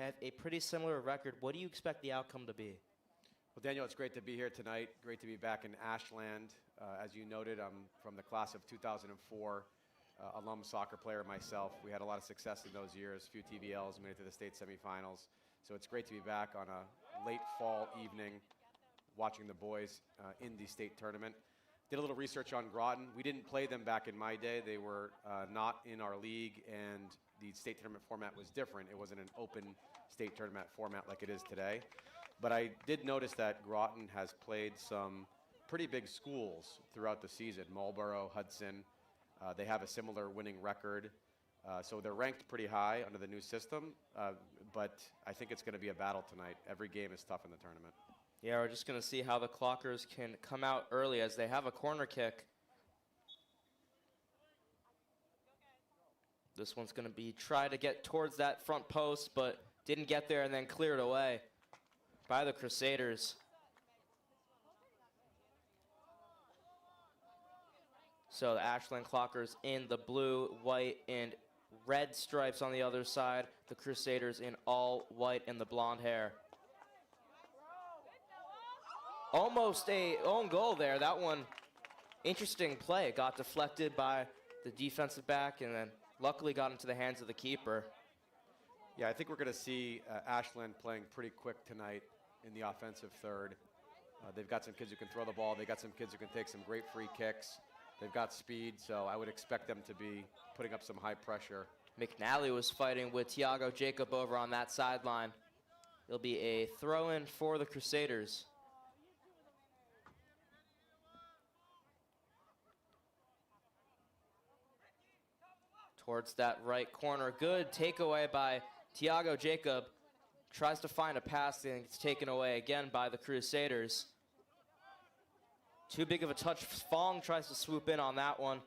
have a pretty similar record. What do you expect the outcome to be? Well, Daniel, it's great to be here tonight. Great to be back in Ashland. As you noted, I'm from the class of 2004, alum soccer player myself. We had a lot of success in those years, a few TVLs, made it to the state semifinals. So it's great to be back on a late fall evening watching the boys in the state tournament. Did a little research on Groton. We didn't play them back in my day. They were not in our league, and the state tournament format was different. It wasn't an open state tournament format like it is today. But I did notice that Groton has played some pretty big schools throughout the season, Marlboro, Hudson. They have a similar winning record. So they're ranked pretty high under the new system, but I think it's going to be a battle tonight. Every game is tough in the tournament. Yeah, we're just going to see how the Clockers can come out early as they have a corner kick. This one's going to be try to get towards that front post, but didn't get there and then cleared away by the Crusaders. So the Ashland Clockers in the blue, white, and red stripes on the other side. The Crusaders in all white and the blonde hair. Almost a own goal there. That one, interesting play. Got deflected by the defensive back and then luckily got into the hands of the keeper. Yeah, I think we're going to see Ashland playing pretty quick tonight in the offensive third. They've got some kids who can throw the ball. They've got some kids who can take some great free kicks. They've got speed, so I would expect them to be putting up some high pressure. McNally was fighting with Tiago Jacob over on that sideline. It'll be a throw-in for the Crusaders. Towards that right corner. Good takeaway by Tiago Jacob. Tries to find a pass and it's taken away again by the Crusaders. Too big of a touch. Fong tries to swoop in on that one.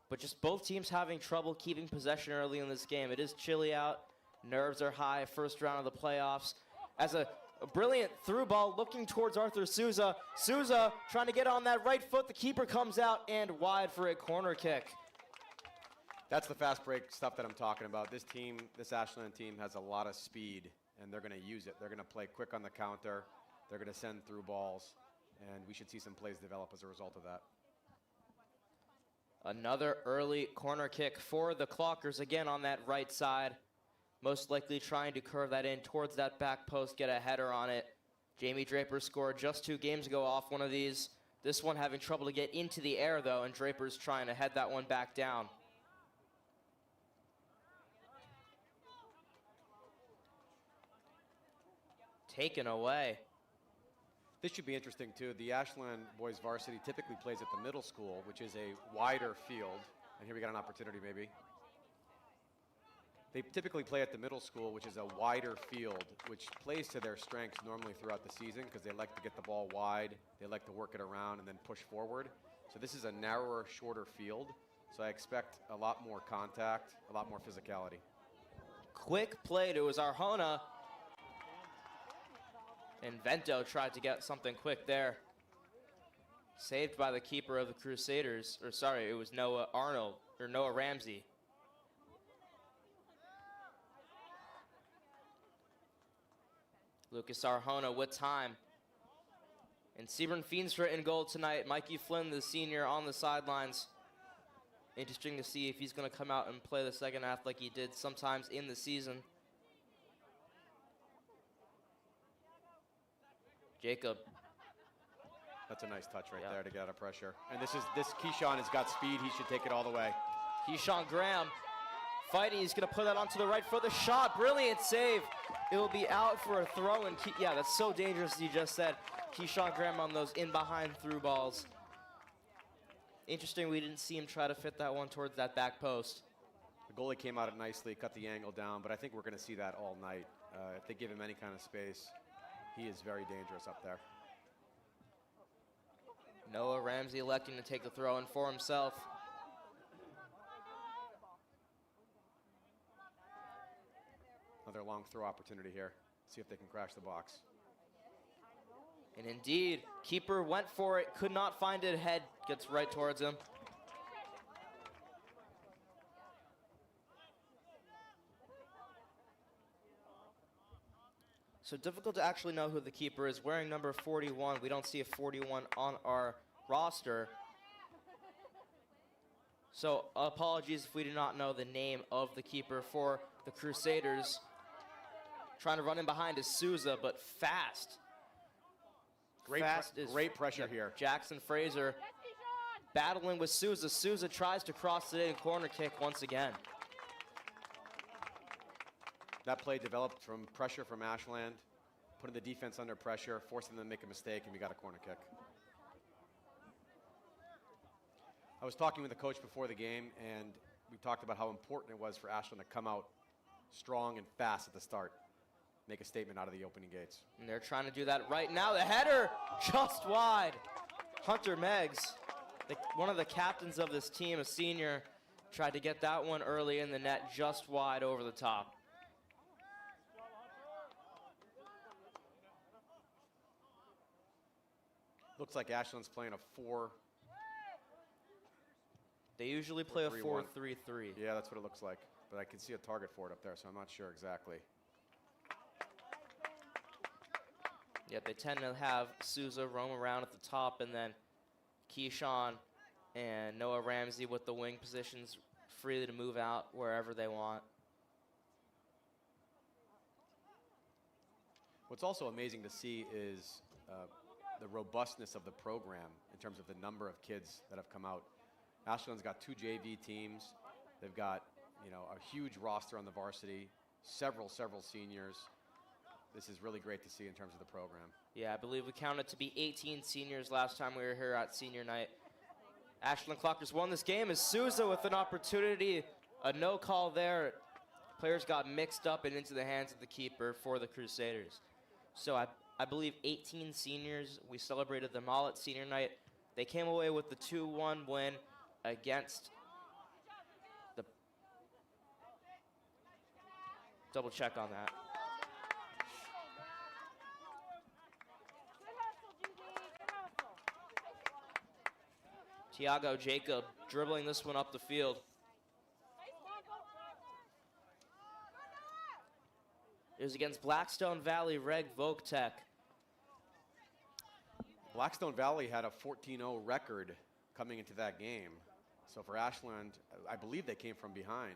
But just both teams having trouble keeping possession early in this game. It is chilly out. Nerves are high. First round of the playoffs. As a brilliant through ball looking towards Arthur Souza. Souza trying to get on that right foot. The keeper comes out and wide for a corner kick. That's the fast break stuff that I'm talking about. This team, this Ashland team has a lot of speed, and they're going to use it. They're going to play quick on the counter. They're going to send through balls, and we should see some plays develop as a result of that. Another early corner kick for the Clockers, again on that right side. Most likely trying to curve that in towards that back post, get a header on it. Jamie Draper scored just 2 games ago off one of these. This one having trouble to get into the air, though, and Draper's trying to head that one back down. Taken away. This should be interesting, too. The Ashland boys varsity typically plays at the middle school, which is a wider field. And here we got an opportunity, maybe. They typically play at the middle school, which is a wider field, which plays to their strengths normally throughout the season because they like to get the ball wide. They like to work it around and then push forward. So this is a narrower, shorter field. So I expect a lot more contact, a lot more physicality. Quick play to Arjona. And Vento tried to get something quick there. Saved by the keeper of the Crusaders. Or sorry, it was Noah Arnold, or Noah Ramsey. Lucas Arjona with time. And Sebron Feenstra in goal tonight. Mikey Flynn, the senior, on the sidelines. Interesting to see if he's going to come out and play the second half like he did sometimes in the season. Jacob. That's a nice touch right there to get out of pressure. And this Keyshawn has got speed. He should take it all the way. Keyshawn Graham fighting. He's going to put that onto the right foot. The shot. Brilliant save. It will be out for a throw. And yeah, that's so dangerous, as you just said. Keyshawn Graham on those in-behind through balls. Interesting, we didn't see him try to fit that one towards that back post. The goalie came out nicely, cut the angle down, but I think we're going to see that all night. If they give him any kind of space, he is very dangerous up there. Noah Ramsey electing to take the throw in for himself. Another long throw opportunity here. See if they can crash the box. And indeed, keeper went for it, could not find it. Head gets right towards him. So difficult to actually know who the keeper is. Wearing number 41, we don't see a 41 on our roster. So apologies if we do not know the name of the keeper for the Crusaders. Trying to run in behind is Souza, but fast. Great pressure here. Jackson Fraser battling with Souza. Souza tries to cross it in, corner kick once again. That play developed from pressure from Ashland, putting the defense under pressure, forcing them to make a mistake, and we got a corner kick. I was talking with the coach before the game, and we talked about how important it was for Ashland to come out strong and fast at the start, make a statement out of the opening gates. And they're trying to do that right now. The header just wide. Hunter Meggs, one of the captains of this team, a senior, tried to get that one early in the net, just wide over the top. Looks like Ashland's playing a 4. They usually play a 4-3-1. 4-3-3. Yeah, that's what it looks like. But I can see a target for it up there, so I'm not sure exactly. Yeah, they tend to have Souza roam around at the top, and then Keyshawn and Noah Ramsey with the wing positions freely to move out wherever they want. What's also amazing to see is the robustness of the program in terms of the number of kids that have come out. Ashland's got 2 JV teams. They've got, a huge roster on the varsity, several seniors. This is really great to see in terms of the program. Yeah, I believe we counted to be 18 seniors last time we were here at senior night. Ashland Clockers won this game as Souza with an opportunity, a no call there. Players got mixed up and into the hands of the keeper for the Crusaders. So I believe 18 seniors. We celebrated them all at senior night. They came away with the 2-1 win against the... Double check on that. Tiago Jacob dribbling this one up the field. It was against Blackstone Valley Reg Voc-Tech. Blackstone Valley had a 14-0 record coming into that game. So for Ashland, I believe they came from behind.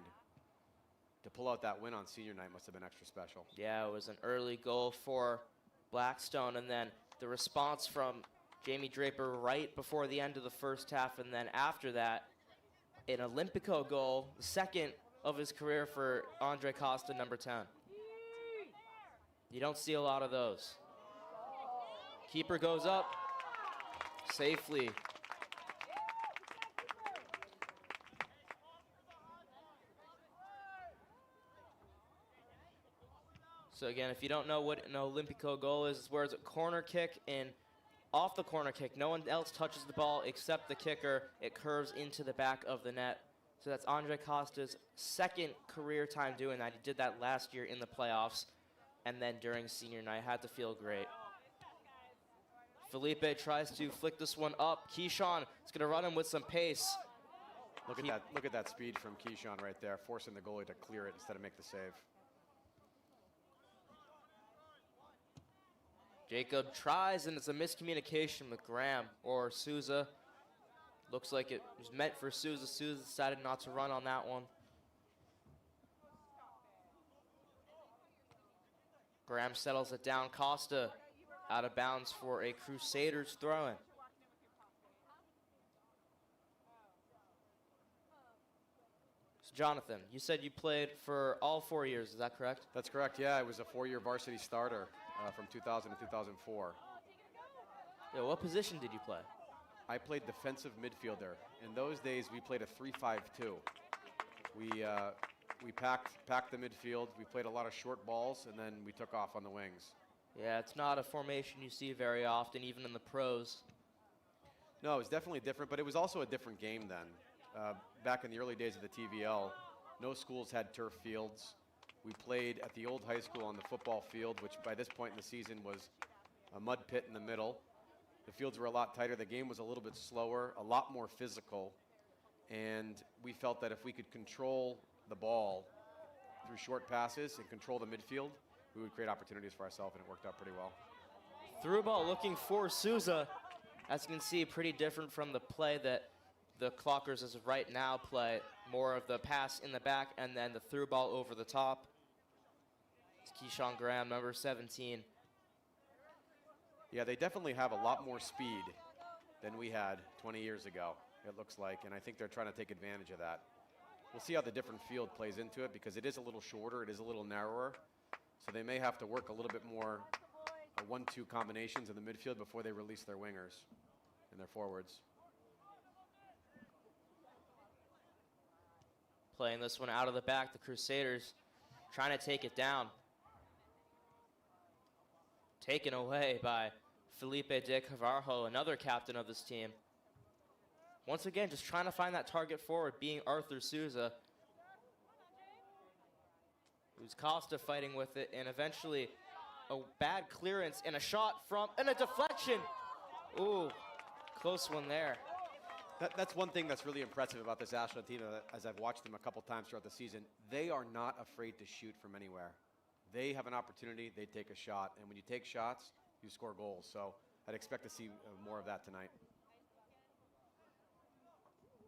To pull out that win on senior night must have been extra special. Yeah, it was an early goal for Blackstone, and then the response from Jamie Draper right before the end of the first half, and then after that, an Olympico goal, the second of his career for Andre Costa, number 10. You don't see a lot of those. Keeper goes up safely. So again, if you don't know what an Olympico goal is, it's where it's a corner kick, and off the corner kick, no one else touches the ball except the kicker. It curves into the back of the net. So that's Andre Costa's second career time doing that. He did that last year in the playoffs, and then during senior night. Had to feel great. Felipe tries to flick this one up. Keyshawn is going to run him with some pace. Look at that speed from Keyshawn right there, forcing the goalie to clear it instead of make the save. Jacob tries, and it's a miscommunication with Graham or Souza. Looks like it was meant for Souza. Souza decided not to run on that one. Graham settles it down. Costa out of bounds for a Crusaders throw-in. So Jonathan, you said you played for all 4 years, is that correct? That's correct, yeah. I was a 4-year varsity starter from 2000 to 2004. Yeah, what position did you play? I played defensive midfielder. In those days, we played a 3-5-2. We packed the midfield. We played a lot of short balls, and then we took off on the wings. Yeah, it's not a formation you see very often, even in the pros. No, it was definitely different, but it was also a different game then. Back in the early days of the TVL, no schools had turf fields. We played at the old high school on the football field, which by this point in the season was a mud pit in the middle. The fields were a lot tighter. The game was a little bit slower, a lot more physical. And we felt that if we could control the ball through short passes and control the midfield, we would create opportunities for ourselves, and it worked out pretty well. Through ball looking for Souza. As you can see, pretty different from the play that the Clockers as of right now play. More of the pass in the back and then the through ball over the top. It's Keyshawn Graham, number 17. Yeah, they definitely have a lot more speed than we had 20 years ago, it looks like, and I think they're trying to take advantage of that. We'll see how the different field plays into it because it is a little shorter, it is a little narrower, so they may have to work a little bit more 1-2 combinations in the midfield before they release their wingers and their forwards. Playing this one out of the back, the Crusaders trying to take it down. Taken away by Felipe de Carvalho, another captain of this team. Once again, just trying to find that target forward, being Arthur Souza. Who's Costa fighting with it, and eventually a bad clearance and a shot from, and a deflection. Ooh, close one there. That's one thing that's really impressive about this Ashland team, as I've watched them a couple times throughout the season. They are not afraid to shoot from anywhere. They have an opportunity, they take a shot, and when you take shots, you score goals. So I'd expect to see more of that tonight.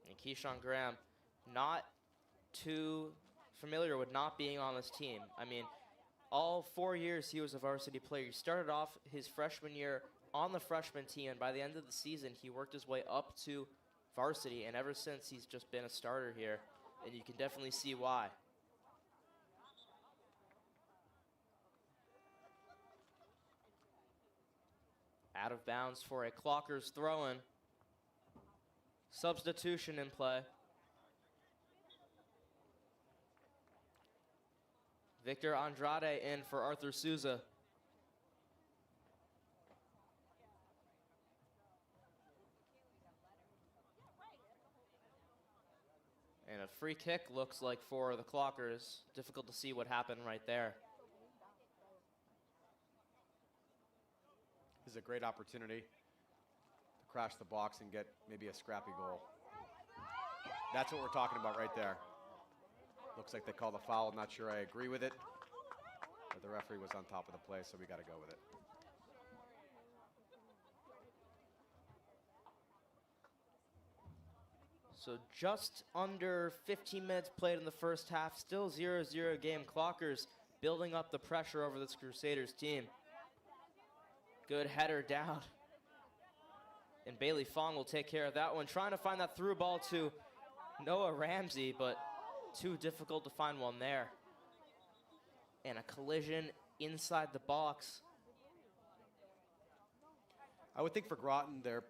And Keyshawn Graham, not too familiar with not being on this team. I mean, all 4 years he was a varsity player. He started off his freshman year on the freshman team, and by the end of the season, he worked his way up to varsity, and ever since he's just been a starter here, and you can definitely see why. Out of bounds for a Clockers throw-in. Substitution in play. Victor Andrade in for Arthur Souza. And a free kick looks like for the Clockers. Difficult to see what happened right there. This is a great opportunity to crash the box and get maybe a scrappy goal. That's what we're talking about right there. Looks like they called a foul. Not sure I agree with it, but the referee was on top of the play, so we got to go with it. So just under 15 minutes played in the first half. Still 0-0 game. Clockers building up the pressure over this Crusaders team. Good header down. And Bailey Fong will take care of that one. Trying to find that through ball to Noah Ramsey, but too difficult to find one there. And a collision inside the box. I would think for Groton, they're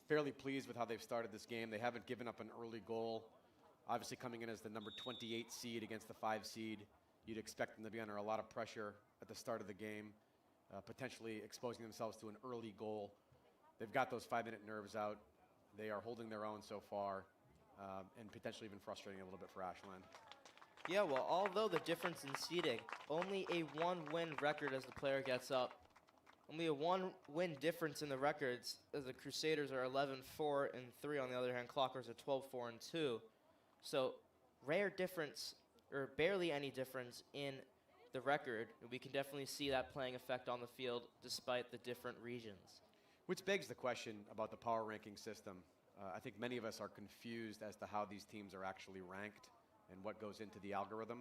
fairly pleased with how they've started this game. They haven't given up an early goal. Obviously coming in as the number 28 seed against the 5 seed, you'd expect them to be under a lot of pressure at the start of the game, potentially exposing themselves to an early goal. They've got those 5-minute nerves out. They are holding their own so far, and potentially even frustrating a little bit for Ashland. Yeah, well, although the difference in seeding, only a 1-win record as the player gets up. Only a 1-win difference in the records, as the Crusaders are 11-4-3. On the other hand, Clockers are 12-4-2. So rare difference, or barely any difference in the record. We can definitely see that playing effect on the field despite the different regions. Which begs the question about the power ranking system. I think many of us are confused as to how these teams are actually ranked and what goes into the algorithm.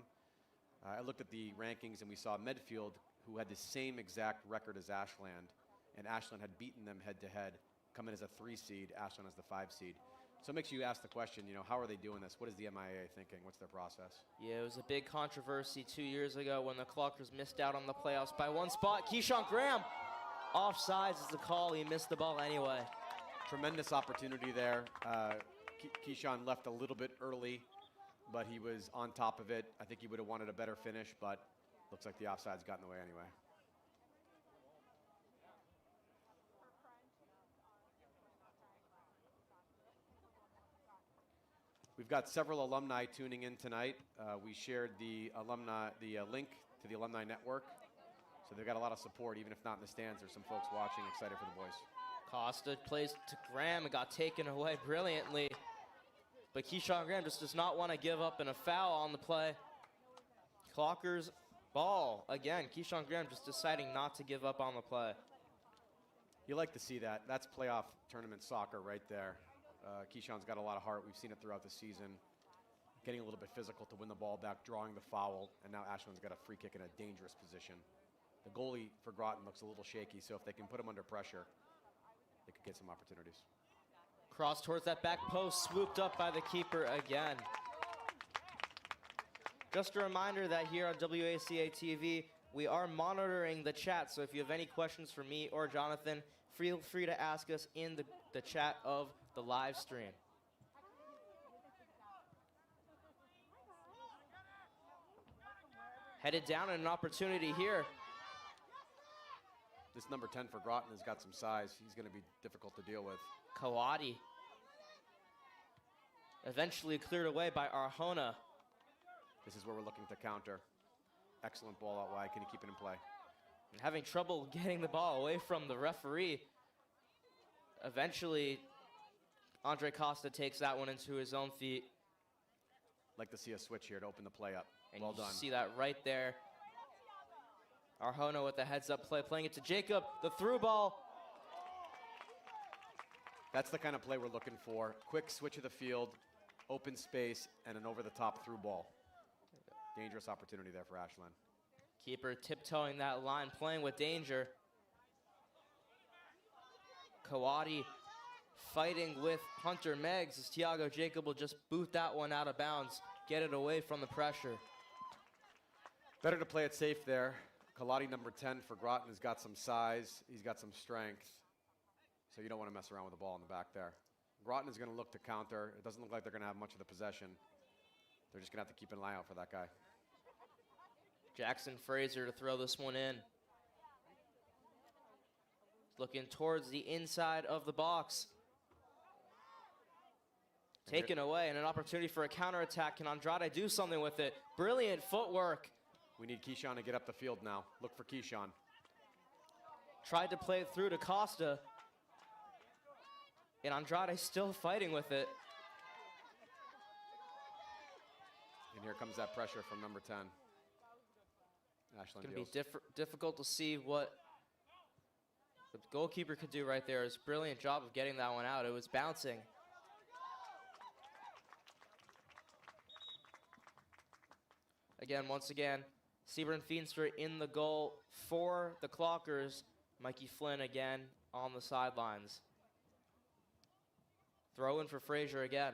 I looked at the rankings and we saw Midfield, who had the same exact record as Ashland, and Ashland had beaten them head-to-head, come in as a 3 seed, Ashland as the 5 seed. So it makes you ask the question, you know, how are they doing this? What is the MIA thinking? What's their process? Yeah, it was a big controversy 2 years ago when the Clockers missed out on the playoffs by 1 spot. Keyshawn Graham, offsides is the call. He missed the ball anyway. Tremendous opportunity there. Keyshawn left a little bit early, but he was on top of it. I think he would have wanted a better finish, but looks like the offside's got in the way anyway. We've got several alumni tuning in tonight. We shared the link to the Alumni Network, so they've got a lot of support, even if not in the stands. There's some folks watching, excited for the boys. Costa plays to Graham and got taken away brilliantly. But Keyshawn Graham just does not want to give up, and a foul on the play. Clockers ball. Again, Keyshawn Graham just deciding not to give up on the play. You like to see that. That's playoff tournament soccer right there. Keyshawn's got a lot of heart. We've seen it throughout the season. Getting a little bit physical to win the ball back, drawing the foul, and now Ashland's got a free kick in a dangerous position. The goalie for Groton looks a little shaky, so if they can put him under pressure, they could get some opportunities. Cross towards that back post, swooped up by the keeper again. Just a reminder that here on WACA-TV, we are monitoring the chat, so if you have any questions for me or Jonathan, feel free to ask us in the chat of the live stream. Headed down and an opportunity here. This number 10 for Groton has got some size. He's going to be difficult to deal with. Kawadi. Eventually cleared away by Arjona. This is where we're looking to counter. Excellent ball out wide. Can he keep it in play? And having trouble getting the ball away from the referee. Eventually, Andre Costa takes that one into his own feet. Like to see a switch here to open the play up. And well you done. See that right there. Arjona with the heads-up play, playing it to Jacob. The through ball. That's the kind of play we're looking for. Quick switch of the field, open space, and an over-the-top through ball. Dangerous opportunity there for Ashland. Keeper tiptoeing that line, playing with danger. Kawadi fighting with Hunter Meggs as Tiago Jacob will just boot that one out of bounds, get it away from the pressure. Better to play it safe there. Kaladi, number 10 for Groton, has got some size. He's got some strength. So you don't want to mess around with the ball in the back there. Groton is going to look to counter. It doesn't look like they're going to have much of the possession. They're just going to have to keep an eye out for that guy. Jackson Fraser to throw this one in. Looking towards the inside of the box. Taken away, and an opportunity for a counterattack. Can Andrade do something with it? Brilliant footwork. We need Keyshawn to get up the field now. Look for Keyshawn. Tried to play it through to Costa. And Andrade still fighting with it. And here comes that pressure from number 10. Ashland It's going to be difficult to see what the goalkeeper could do right there. It's a brilliant job of getting that one out. It was bouncing. Once again, Seaburn Feenstra in the goal for the Clockers. Mikey Flynn again on the sidelines. Throw in for Frazier again.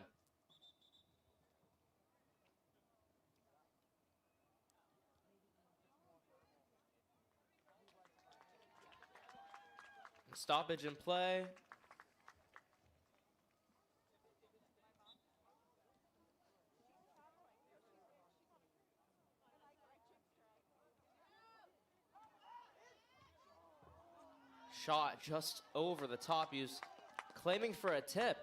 Stoppage in play. Shot just over the top. He was claiming for a tip.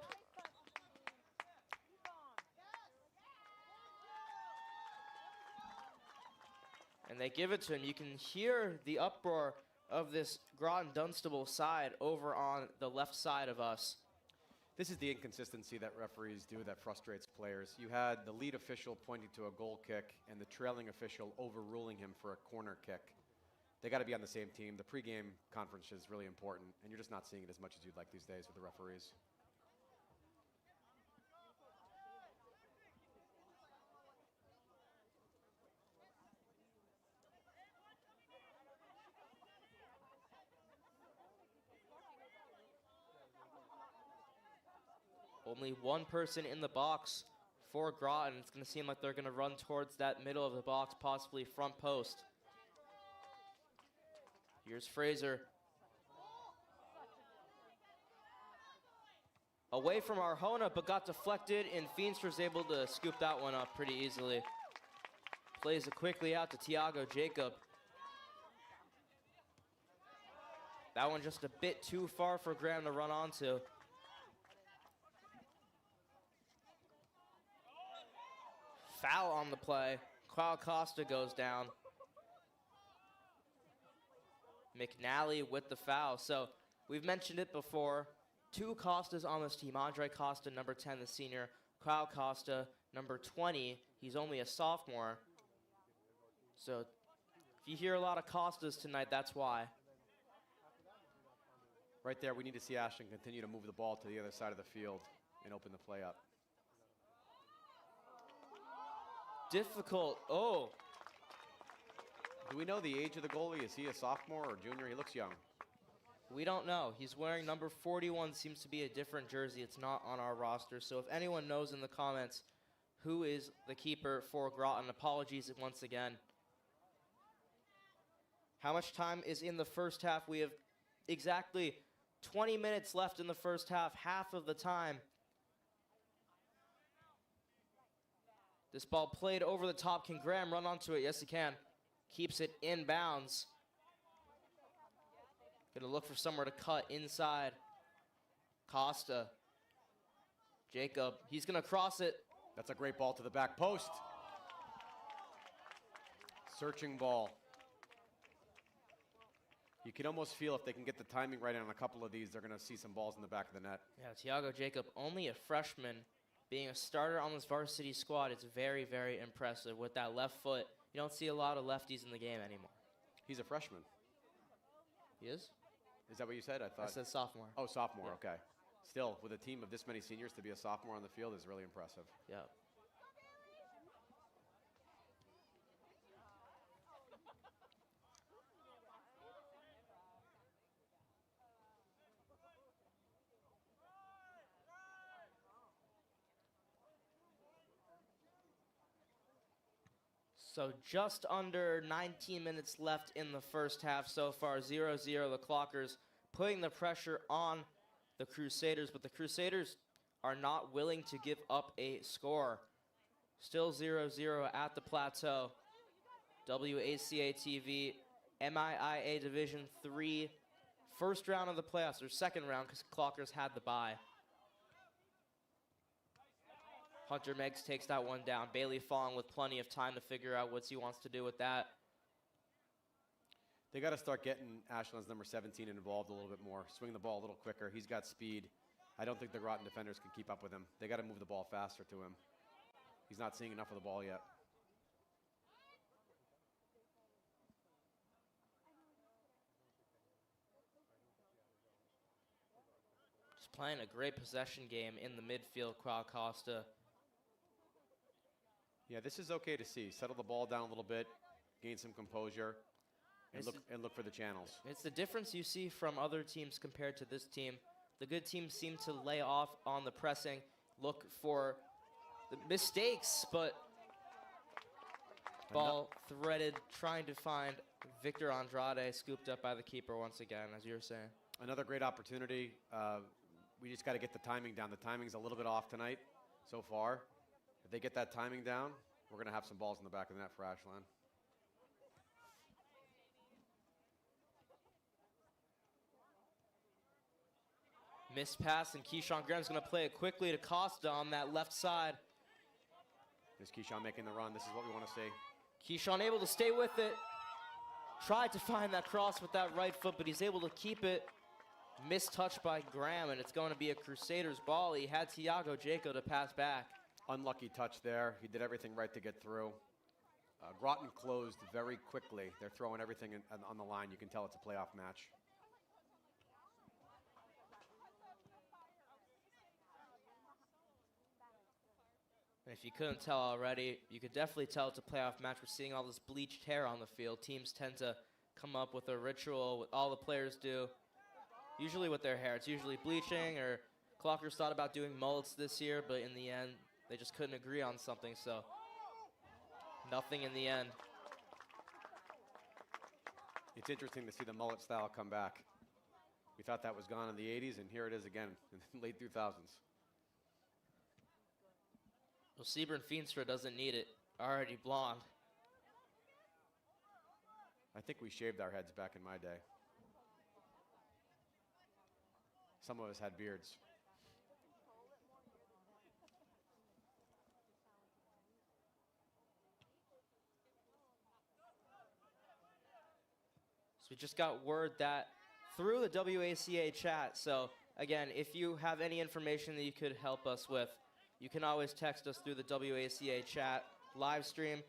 And they give it to him. You can hear the uproar of this Groton-Dunstable side over on the left side of us. This is the inconsistency that referees do that frustrates players. You had the lead official pointing to a goal kick and the trailing official overruling him for a corner kick. They got to be on the same team. The pregame conference is really important, and you're just not seeing it as much as you'd like these days with the referees. Only one person in the box for Groton. It's going to seem like they're going to run towards that middle of the box, possibly front post. Here's Fraser. Away from Arjona, but got deflected, and Feenstra's able to scoop that one up pretty easily. Plays it quickly out to Tiago Jacob. That one just a bit too far for Graham to run onto. Foul on the play. Kyle Costa goes down. McNally with the foul. So we've mentioned it before. Two Costas on this team. Andre Costa, number 10, the senior. Kyle Costa, number 20. He's only a sophomore. So If you hear a lot of Costas tonight, that's why. Right there, we need to see Ashland continue to move the ball to the other side of the field and open the play up. Difficult. Oh. Do we know the age of the goalie? Is he a sophomore or junior? He looks young. We don't know. He's wearing number 41, seems to be a different jersey. It's not on our roster. So if anyone knows in the comments who is the keeper for Groton, apologies once again. How much time is in the first half? We have exactly 20 minutes left in the first half, half of the time. This ball played over the top. Can Graham run onto it? Yes, he can. Keeps it in bounds. Gonna look for somewhere to cut inside. Costa. Jacob. He's gonna cross it. That's a great ball to the back post. Searching ball. You can almost feel if they can get the timing right on a couple of these, they're gonna see some balls in the back of the net. Yeah, Tiago Jacob, only a freshman, being a starter on this varsity squad, it's very, very impressive. With that left foot, you don't see a lot of lefties in the game anymore. He's a freshman. He is? Is that what you said? I thought. I said sophomore. Oh, sophomore, Yeah. okay. Still, with a team of this many seniors, to be a sophomore on the field is really impressive. Yeah. So just under 19 minutes left in the first half so far, 0-0. The Clockers putting the pressure on the Crusaders, but the Crusaders are not willing to give up a score. Still 0-0 at the plateau. WACA-TV, MIIA Division III, first round of the playoffs, or second round because Clockers had the bye. Hunter Meggs takes that one down. Bailey Fong with plenty of time to figure out what he wants to do with that. They got to start getting Ashland's number 17 involved a little bit more. Swing the ball a little quicker. He's got speed. I don't think the Groton defenders can keep up with him. They got to move the ball faster to him. He's not seeing enough of the ball yet. Just playing a great possession game in the midfield, Costa. Yeah, this is okay to see. Settle the ball down a little bit, gain some composure, and look for the channels. It's the difference you see from other teams compared to this team. The good teams seem to lay off on the pressing, look for the mistakes, but ball threaded, trying to find Victor Andrade, scooped up by the keeper once again, as you were saying. Another great opportunity. We just got to get the timing down. The timing's a little bit off tonight so far. If they get that timing down, we're going to have some balls in the back of the net for Ashland. Missed pass, and Keyshawn Graham's going to play it quickly to Costa on that left side. Is Keyshawn making the run? This is what we want to see. Keyshawn able to stay with it. Tried to find that cross with that right foot, but he's able to keep it. Missed touch by Graham, and it's going to be a Crusaders ball. He had Tiago Jaco to pass back. Unlucky touch there. He did everything right to get through. Groton closed very quickly. They're throwing everything on the line. You can tell it's a playoff match. And if you couldn't tell already, you could definitely tell it's a playoff match. We're seeing all this bleached hair on the field. Teams tend to come up with a ritual, what all the players do. Usually with their hair. It's usually bleaching, or Clockers thought about doing mullets this year, but in the end, they just couldn't agree on something, so nothing in the end. It's interesting to see the mullet style come back. We thought that was gone in the 80s, and here it is again in the late 2000s. Well, Sebring Feenstra doesn't need it. Already blonde. I think we shaved our heads back in my day. Some of us had beards. So we just got word that through the WACA chat. So again, if you have any information that you could help us with, you can always text us through the WACA chat live stream.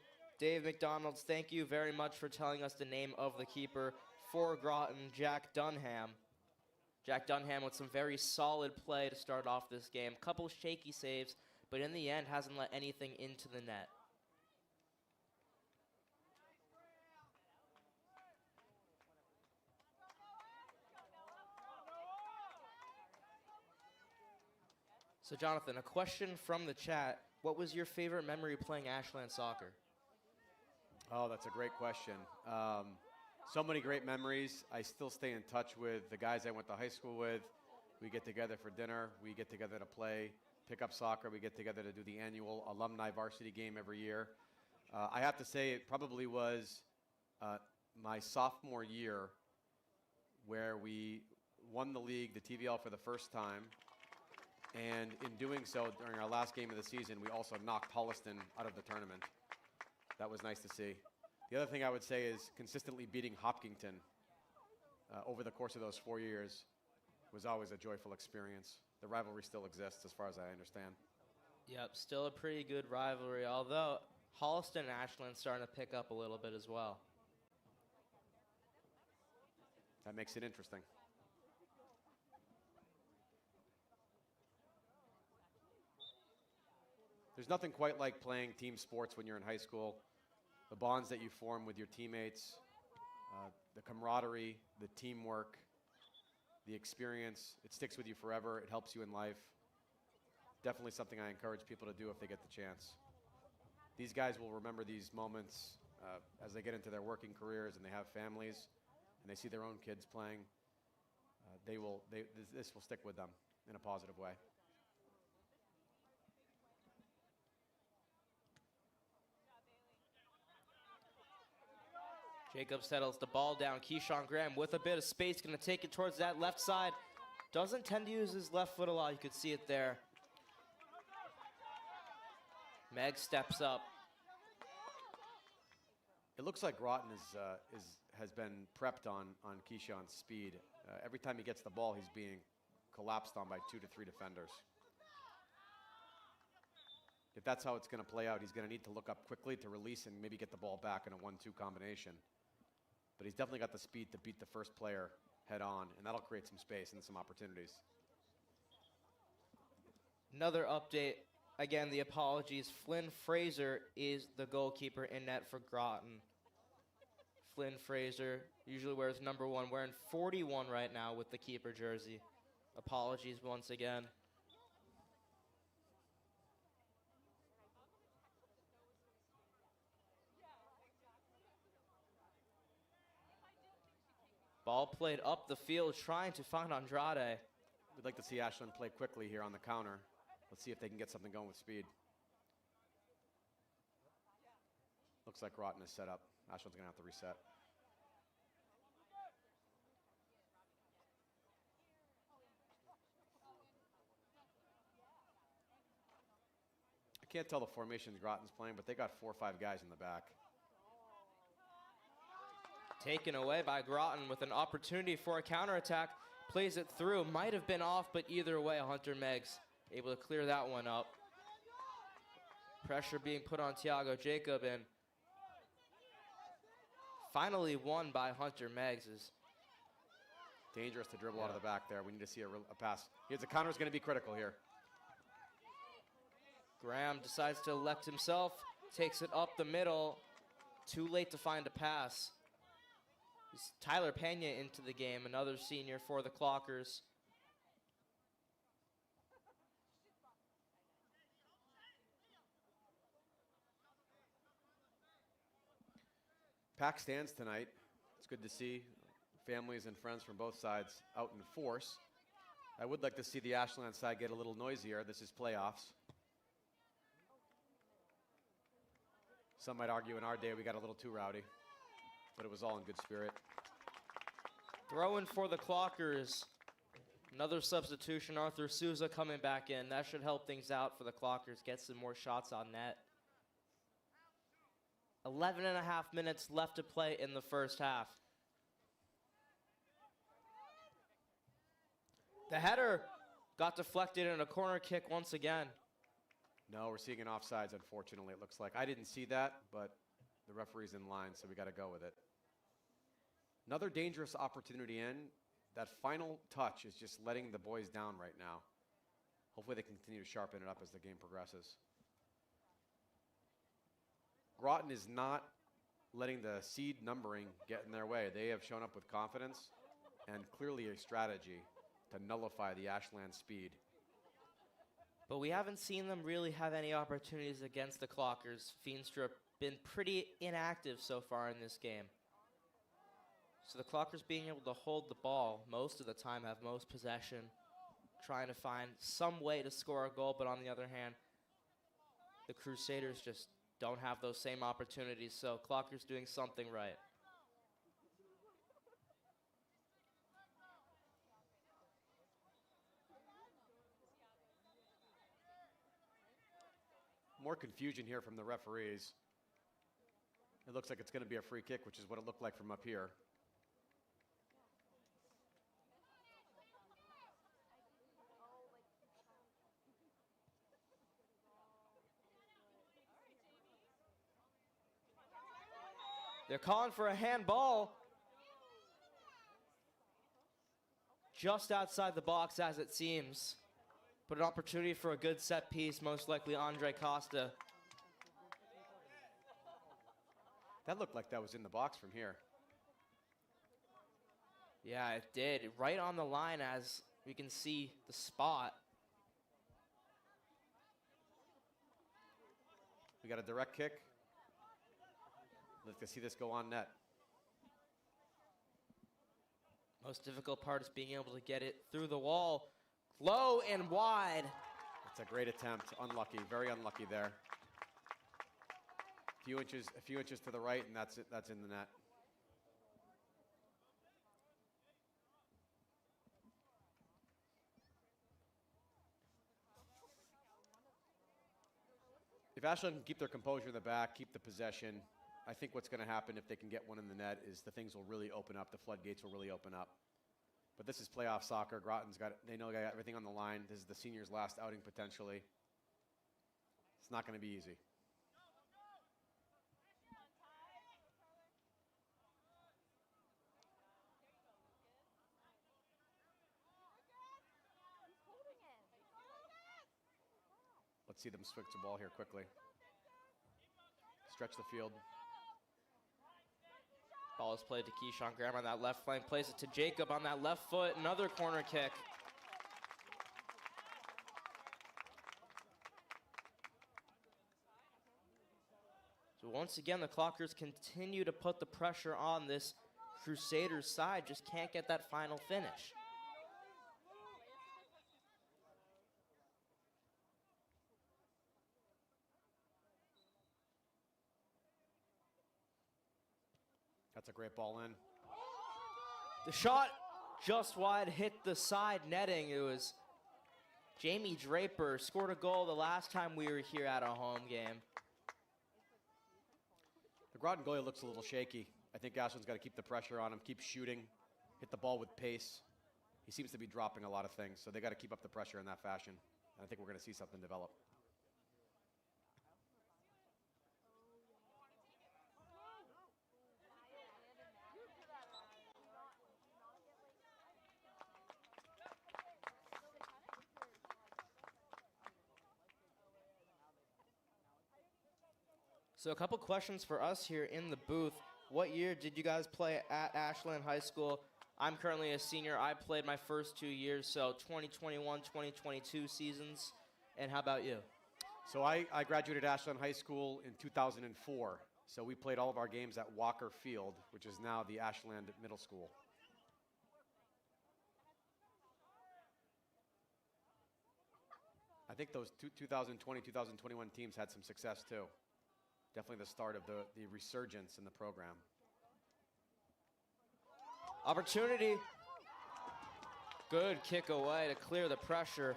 Dave McDonald's, thank you very much for telling us the name of the keeper for Groton, Jack Dunham. Jack Dunham with some very solid play to start off this game. Couple shaky saves, but in the end hasn't let anything into the net. So Jonathan, a question from the chat. What was your favorite memory playing Ashland soccer? Oh, that's a great question. So many great memories. I still stay in touch with the guys I went to high school with. We get together for dinner. We get together to play pickup soccer. We get together to do the annual Alumni Varsity game every year. I have to say it probably was my sophomore year where we won the league, the TVL, for the first time. And in doing so, during our last game of the season, we also knocked Holliston out of the tournament. That was nice to see. The other thing I would say is consistently beating Hopkinton over the course of those 4 years was always a joyful experience. The rivalry still exists as far as I understand. Yep, still a pretty good rivalry, although Holliston and Ashland starting to pick up a little bit as well. That makes it interesting. There's nothing quite like playing team sports when you're in high school. The bonds that you form with your teammates, the camaraderie, the teamwork, the experience, it sticks with you forever. It helps you in life. Definitely something I encourage people to do if they get the chance. These guys will remember these moments as they get into their working careers and they have families and they see their own kids playing. This will stick with them in a positive way. Jacob settles the ball down. Keyshawn Graham with a bit of space, going to take it towards that left side. Doesn't tend to use his left foot a lot. You could see it there. Meg steps up. It looks like Groton has been prepped on Keyshawn's speed. Every time he gets the ball, he's being collapsed on by 2 to 3 defenders. If that's how it's going to play out, he's going to need to look up quickly to release and maybe get the ball back in a 1-2 combination. But he's definitely got the speed to beat the first player head on, and that'll create some space and some opportunities. Another update. Again, the apologies. Flynn Fraser is the goalkeeper in net for Groton. Flynn Fraser usually wears number 1, wearing 41 right now with the keeper jersey. Apologies once again. Ball played up the field, trying to find Andrade. We'd like to see Ashland play quickly here on the counter. Let's see if they can get something going with speed. Looks like Groton is set up. Ashland's going to have to reset. I can't tell the formations Groton's playing, but they got 4 or 5 guys in the back. Taken away by Groton with an opportunity for a counterattack. Plays it through. Might have been off, but either way, Hunter Meggs able to clear that one up. Pressure being put on Tiago Jacob, and finally won by Hunter Meggs. Dangerous to dribble out of the back there. We need to see a pass. Here's a counter is going to be critical here. Graham decides to elect himself. Takes it up the middle. Too late to find a pass. Tyler Pena into the game, another senior for the Clockers. Pack stands tonight. It's good to see families and friends from both sides out in force. I would like to see the Ashland side get a little noisier. This is playoffs. Some might argue in our day we got a little too rowdy, but it was all in good spirit. Throwing for the Clockers. Another substitution, Arthur Souza coming back in. That should help things out for the Clockers, get some more shots on net. 11 and a half minutes left to play in the first half. The header got deflected in a corner kick once again. No, we're seeing an offsides, unfortunately, it looks like. I didn't see that, but The referee's in line, so we got to go with it. Another dangerous opportunity in. That final touch is just letting the boys down right now. Hopefully they continue to sharpen it up as the game progresses. Groton is not letting the seed numbering get in their way. They have shown up with confidence and clearly a strategy to nullify the Ashland speed. But we haven't seen them really have any opportunities against the Clockers. Feenstra been pretty inactive so far in this game. So the Clockers being able to hold the ball most of the time, have most possession, trying to find some way to score a goal, but on the other hand, the Crusaders just don't have those same opportunities, so Clockers doing something right. More confusion here from the referees. It looks like it's going to be a free kick, which is what it looked like from up here. They're calling for a handball. Just outside the box as it seems. But an opportunity for a good set piece, most likely Andre Costa. That looked like that was in the box from here. Yeah, it did. Right on the line as we can see the spot. We got a direct kick. Let's see this go on net. Most difficult part is being able to get it through the wall. Low and wide. It's a great attempt. Unlucky, very unlucky there. A few inches to the right, and that's it. That's in the net. If Ashland can keep their composure in the back, keep the possession, I think what's going to happen if they can get one in the net is the things will really open up. The floodgates will really open up. But this is playoff soccer. Groton's they know they got everything on the line. This is the seniors' last outing potentially. It's not going to be easy. Let's see them switch the ball here quickly. Stretch the field. Ball is played to Keyshawn Graham on that left flank. Plays it to Jacob on that left foot. Another corner kick. So once again, the Clockers continue to put the pressure on this Crusaders side. Just can't get that final finish. That's a great ball in. The shot just wide, hit the side netting. It was Jamie Draper, scored a goal the last time we were here at a home game. The Groton goalie looks a little shaky. I think Ashland's got to keep the pressure on him, keep shooting, hit the ball with pace. He seems to be dropping a lot of things, so they got to keep up the pressure in that fashion. And I think we're going to see something develop. So a couple questions for us here in the booth. What year did you guys play at Ashland High School? I'm currently a senior. I played my first 2 years, so 2021, 2022 seasons. And how about you? So I graduated Ashland High School in 2004. So we played all of our games at Walker Field, which is now the Ashland Middle School. I think those 2020, 2021 teams had some success too. Definitely the start of the resurgence in the program. Opportunity. Good kick away to clear the pressure.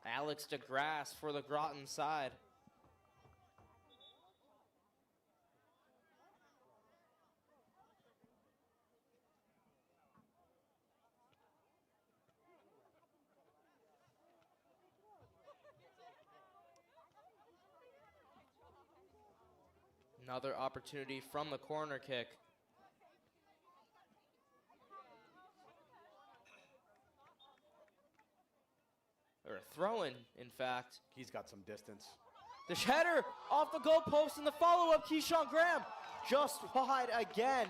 Alex DeGrasse for the Groton side. Another opportunity from the corner kick. Or a throw-in, in fact. He's got some distance. The header off the goalpost and the follow-up, Keyshawn Graham just wide again.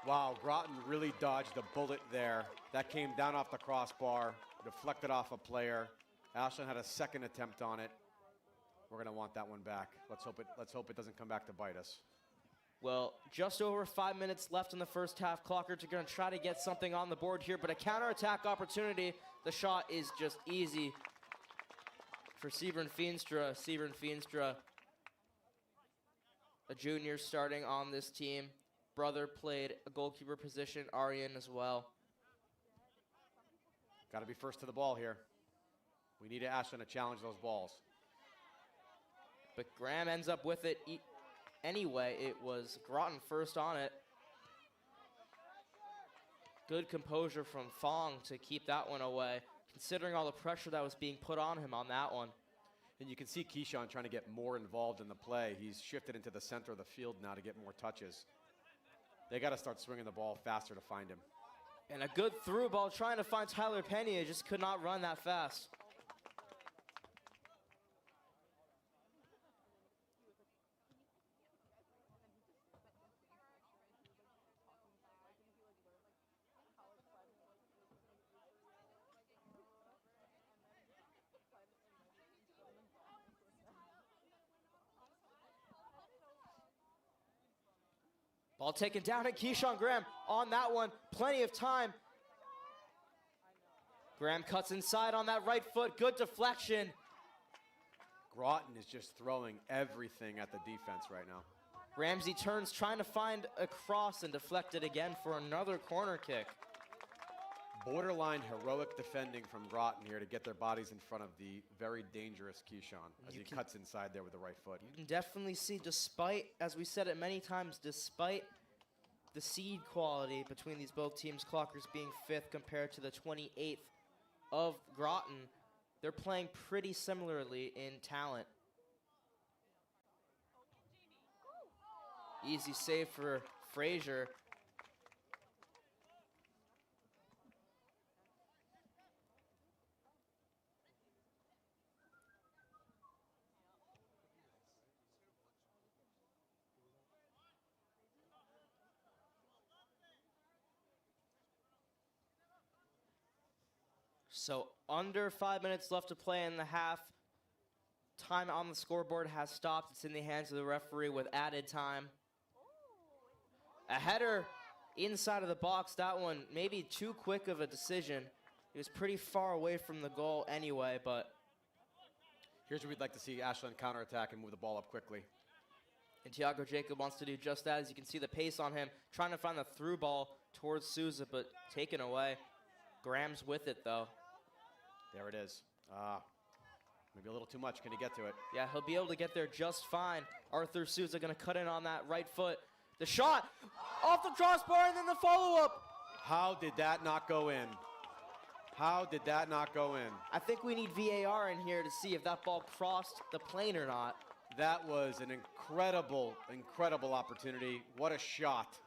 Wow, Groton really dodged a bullet there. That came down off the crossbar, deflected off a player. Ashland had a second attempt on it. We're going to want that one back. Let's hope it doesn't come back to bite us. Well, just over 5 minutes left in the first half. Clockers are going to try to get something on the board here, but a counterattack opportunity. The shot is just easy for Sebron Feenstra. Sebron Feenstra, a junior starting on this team. Brother played a goalkeeper position, Aryan as well. Got to be first to the ball here. We need Ashland to challenge those balls. But Graham ends up with it anyway. It was Groton first on it. Good composure from Fong to keep that one away, considering all the pressure that was being put on him on that one. And you can see Keyshawn trying to get more involved in the play. He's shifted into the center of the field now to get more touches. They got to start swinging the ball faster to find him. And a good through ball trying to find Tyler Pena, just could not run that fast. Ball taken down, and Keyshawn Graham on that one. Plenty of time. Graham cuts inside on that right foot. Good deflection. Groton is just throwing everything at the defense right now. Ramsey turns, trying to find a cross and deflect it again for another corner kick. Borderline heroic defending from Groton here to get their bodies in front of the very dangerous Keyshawn as he cuts inside there with the right foot. You can definitely see, despite, as we said it many times, despite the seed quality between these both teams, Clockers being 5th compared to the 28th of Groton, they're playing pretty similarly in talent. Easy save for Frazier. So under 5 minutes left to play in the half. Time on the scoreboard has stopped. It's in the hands of the referee with added time. A header inside of the box. That one maybe too quick of a decision. He was pretty far away from the goal anyway, but here's what we'd like to see: Ashland counterattack and move the ball up quickly. And Tiago Jacob wants to do just that. As you can see the pace on him, trying to find the through ball towards Souza, but taken away. Graham's with it though. There it is. Maybe a little too much. Can he get to it? Yeah, he'll be able to get there just fine. Arthur Souza going to cut in on that right foot. The shot off the crossbar and then the follow-up. How did that not go in? How did that not go in? I think we need VAR in here to see if that ball crossed the plane or not. That was an incredible, incredible opportunity. What a shot.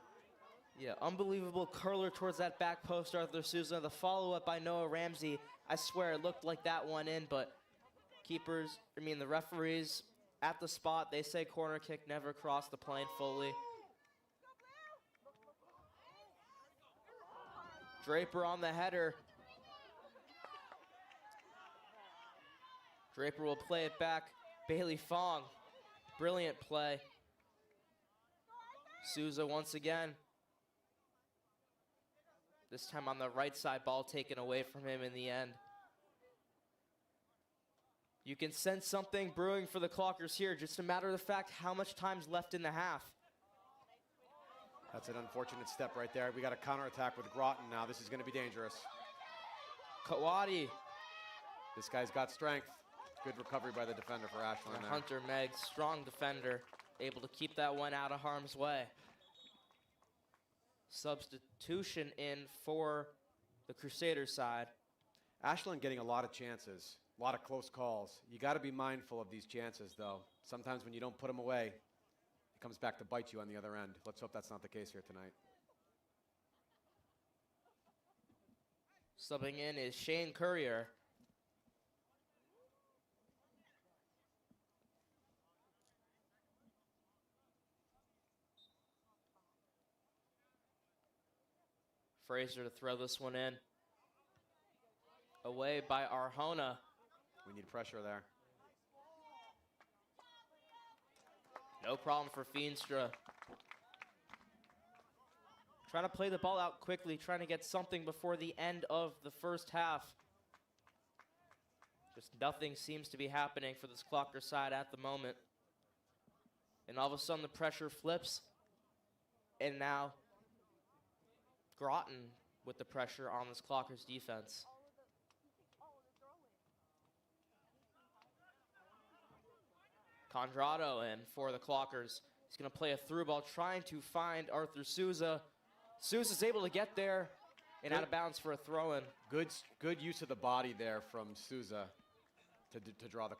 Yeah, unbelievable curler towards that back post, Arthur Souza. The follow-up by Noah Ramsey. I swear it looked like that one in, but the referees at the spot, they say corner kick never crossed the plane fully. Draper on the header. Draper will play it back. Bailey Fong, brilliant play. Souza once again. This time on the right side, ball taken away from him in the end. You can sense something brewing for the Clockers here. Just a matter of the fact how much time's left in the half. That's an unfortunate step right there. We got a counterattack with Groton now. This is going to be dangerous. Kawadi. This guy's got strength. Good recovery by the defender for Ashland there. Hunter Meggs, strong defender, able to keep that one out of harm's way. Substitution in for the Crusaders side. Ashland getting a lot of chances. A lot of close calls. You got to be mindful of these chances, though. Sometimes when you don't put them away, it comes back to bite you on the other end. Let's hope that's not the case here tonight. Subbing in is Shane Courier. Fraser to throw this one in. Away by Arjona. We need pressure there. No problem for Feenstra. Trying to play the ball out quickly, trying to get something before the end of the first half. Just nothing seems to be happening for this Clocker side at the moment. And all of a sudden the pressure flips. And now Groton with the pressure on this Clockers defense. Condrado in for the Clockers. He's going to play a through ball, trying to find Arthur Souza. Souza's able to get there and out of bounds for a throw-in. Good use of the body there from Souza to draw the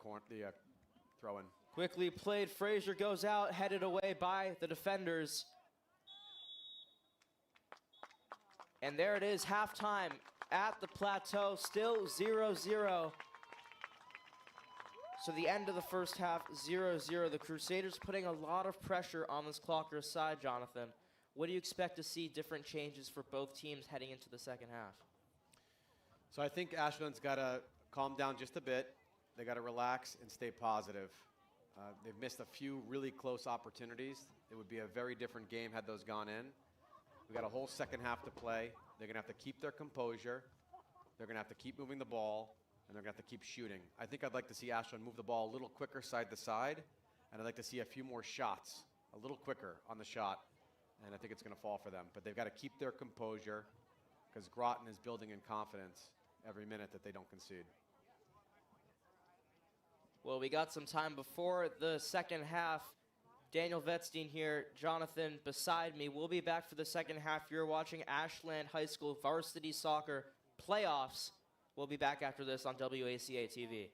throw-in. Quickly played. Fraser goes out, headed away by the defenders. And there it is, halftime at the Plateau, still 0-0. So the end of the first half, 0-0. The Crusaders putting a lot of pressure on this Clocker side, Jonathan. What do you expect to see different changes for both teams heading into the second half? So I think Ashland's got to calm down just a bit. They got to relax and stay positive. They've missed a few really close opportunities. It would be a very different game had those gone in. We got a whole second half to play. They're going to have to keep their composure. They're going to have to keep moving the ball. And they're going to have to keep shooting. I think I'd like to see Ashland move the ball a little quicker side to side, and I'd like to see a few more shots, a little quicker on the shot, and I think it's going to fall for them. But they've got to keep their composure because Groton is building in confidence every minute that they don't concede. Well, we got some time before the second half. Daniel Vetstein here, Jonathan beside me. We'll be back for the second half. You're watching Ashland High School Varsity Soccer Playoffs. We'll be back after this on WACA-TV.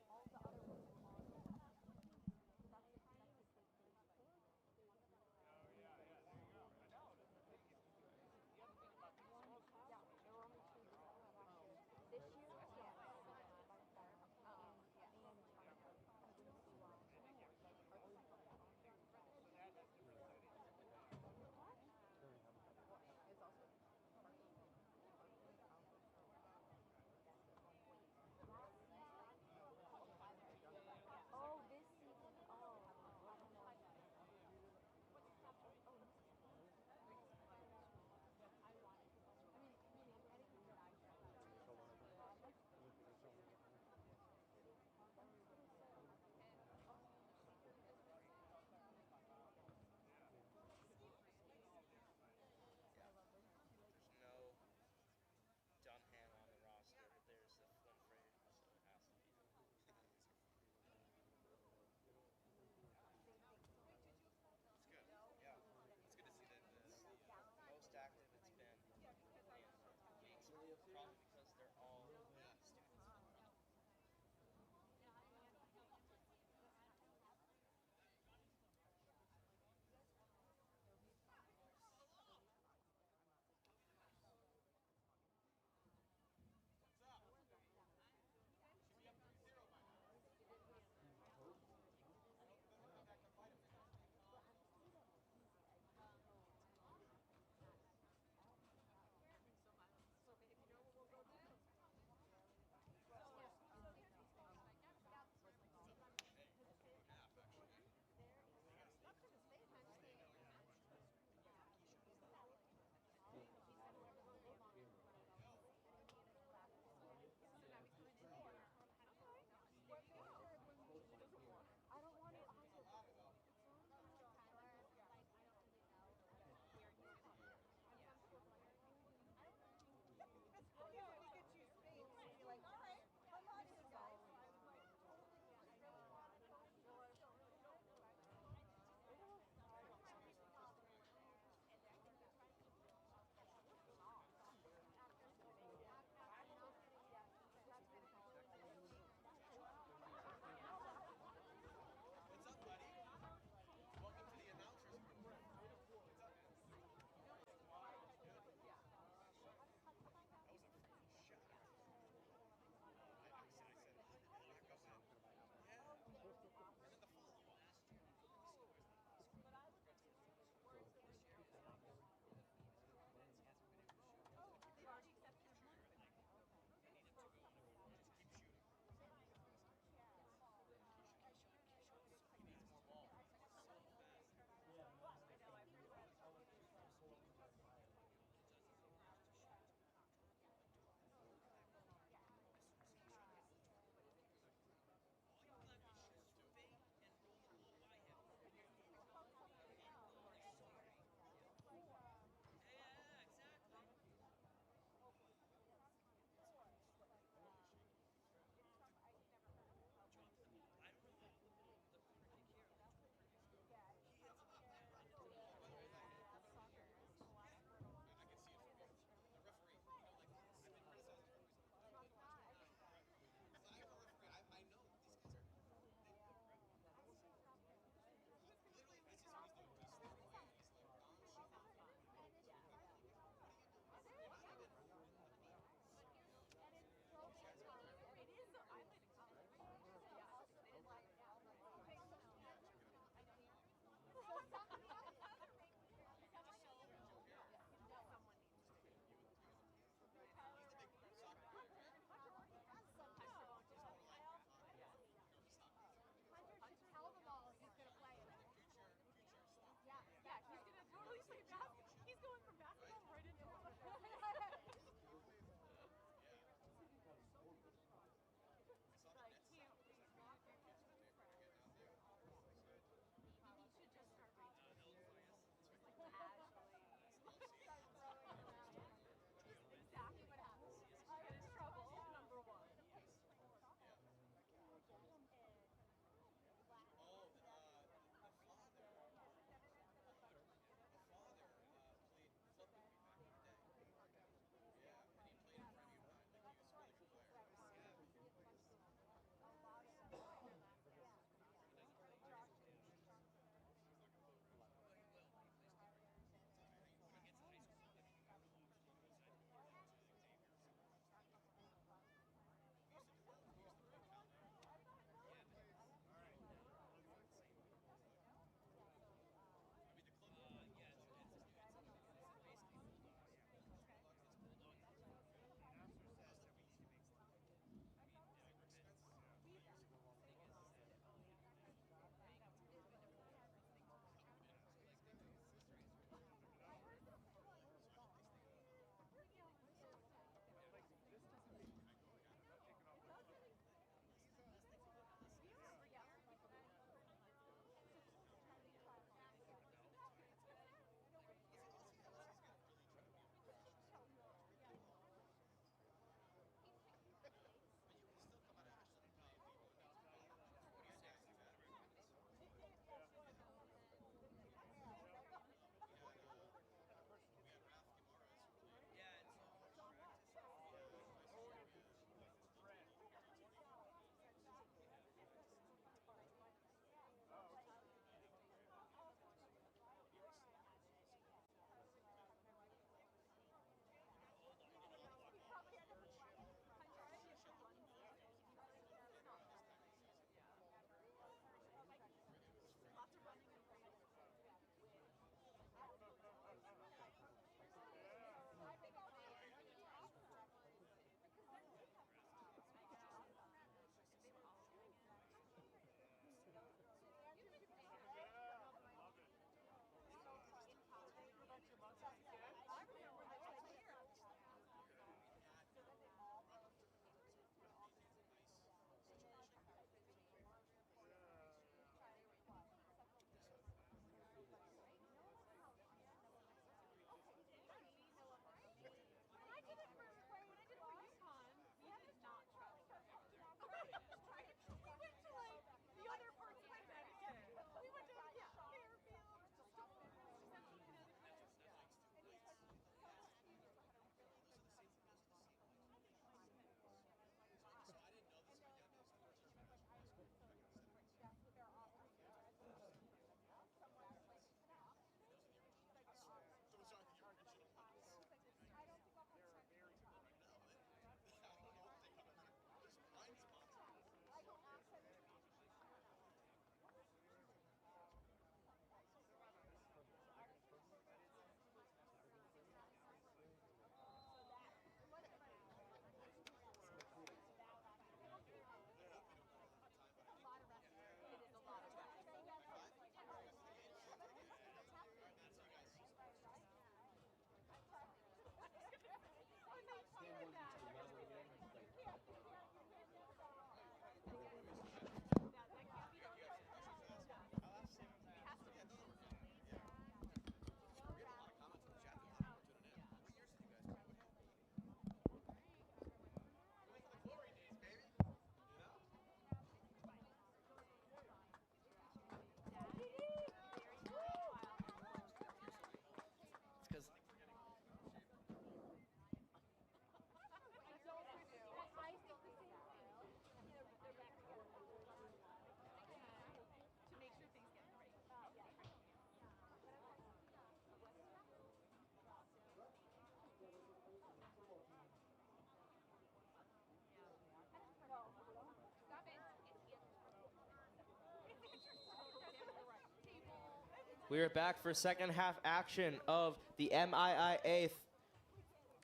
We are back for second half action of the MIIA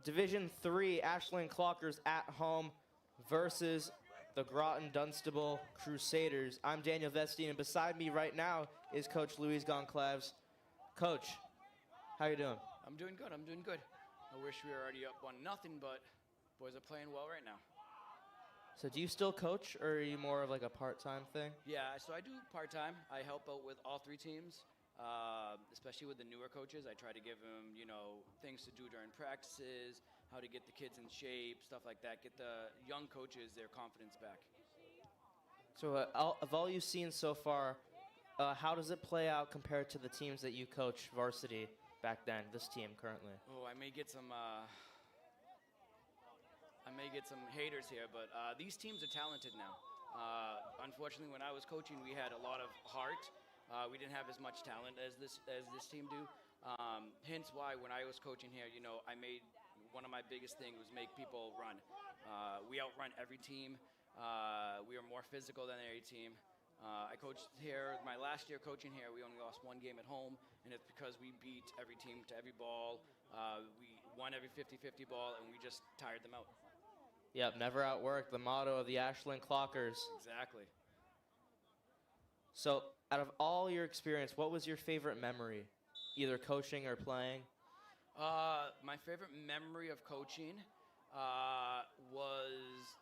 Division 3 Ashland Clockers at home versus the Groton-Dunstable Crusaders. I'm Daniel Vestine, and beside me right now is Coach Luis Goncalves. Coach, how you doing? I'm doing good. I'm doing good. I wish we were already up 1-0, but boys are playing well right now. So do you still coach, or are you more of like a part-time thing? Yeah, so I do part-time. I help out with all three teams, especially with the newer coaches. I try to give them, you know, things to do during practices, how to get the kids in shape, stuff like that, get the young coaches their confidence back. So of all you've seen so far, how does it play out compared to the teams that you coach varsity back then, this team currently? Oh, I may get some haters here, but these teams are talented now. Unfortunately, when I was coaching, we had a lot of heart. We didn't have as much talent as this team do. Hence why when I was coaching here, you know, one of my biggest things was make people run. We outrun every team. We are more physical than every team. I coached here, my last year coaching here, we only lost one game at home, and it's because we beat every team to every ball. We won every 50-50 ball, and we just tired them out. Yep, never outwork, the motto of the Ashland Clockers. Exactly. So out of all your experience, what was your favorite memory, either coaching or playing? My favorite memory of coaching was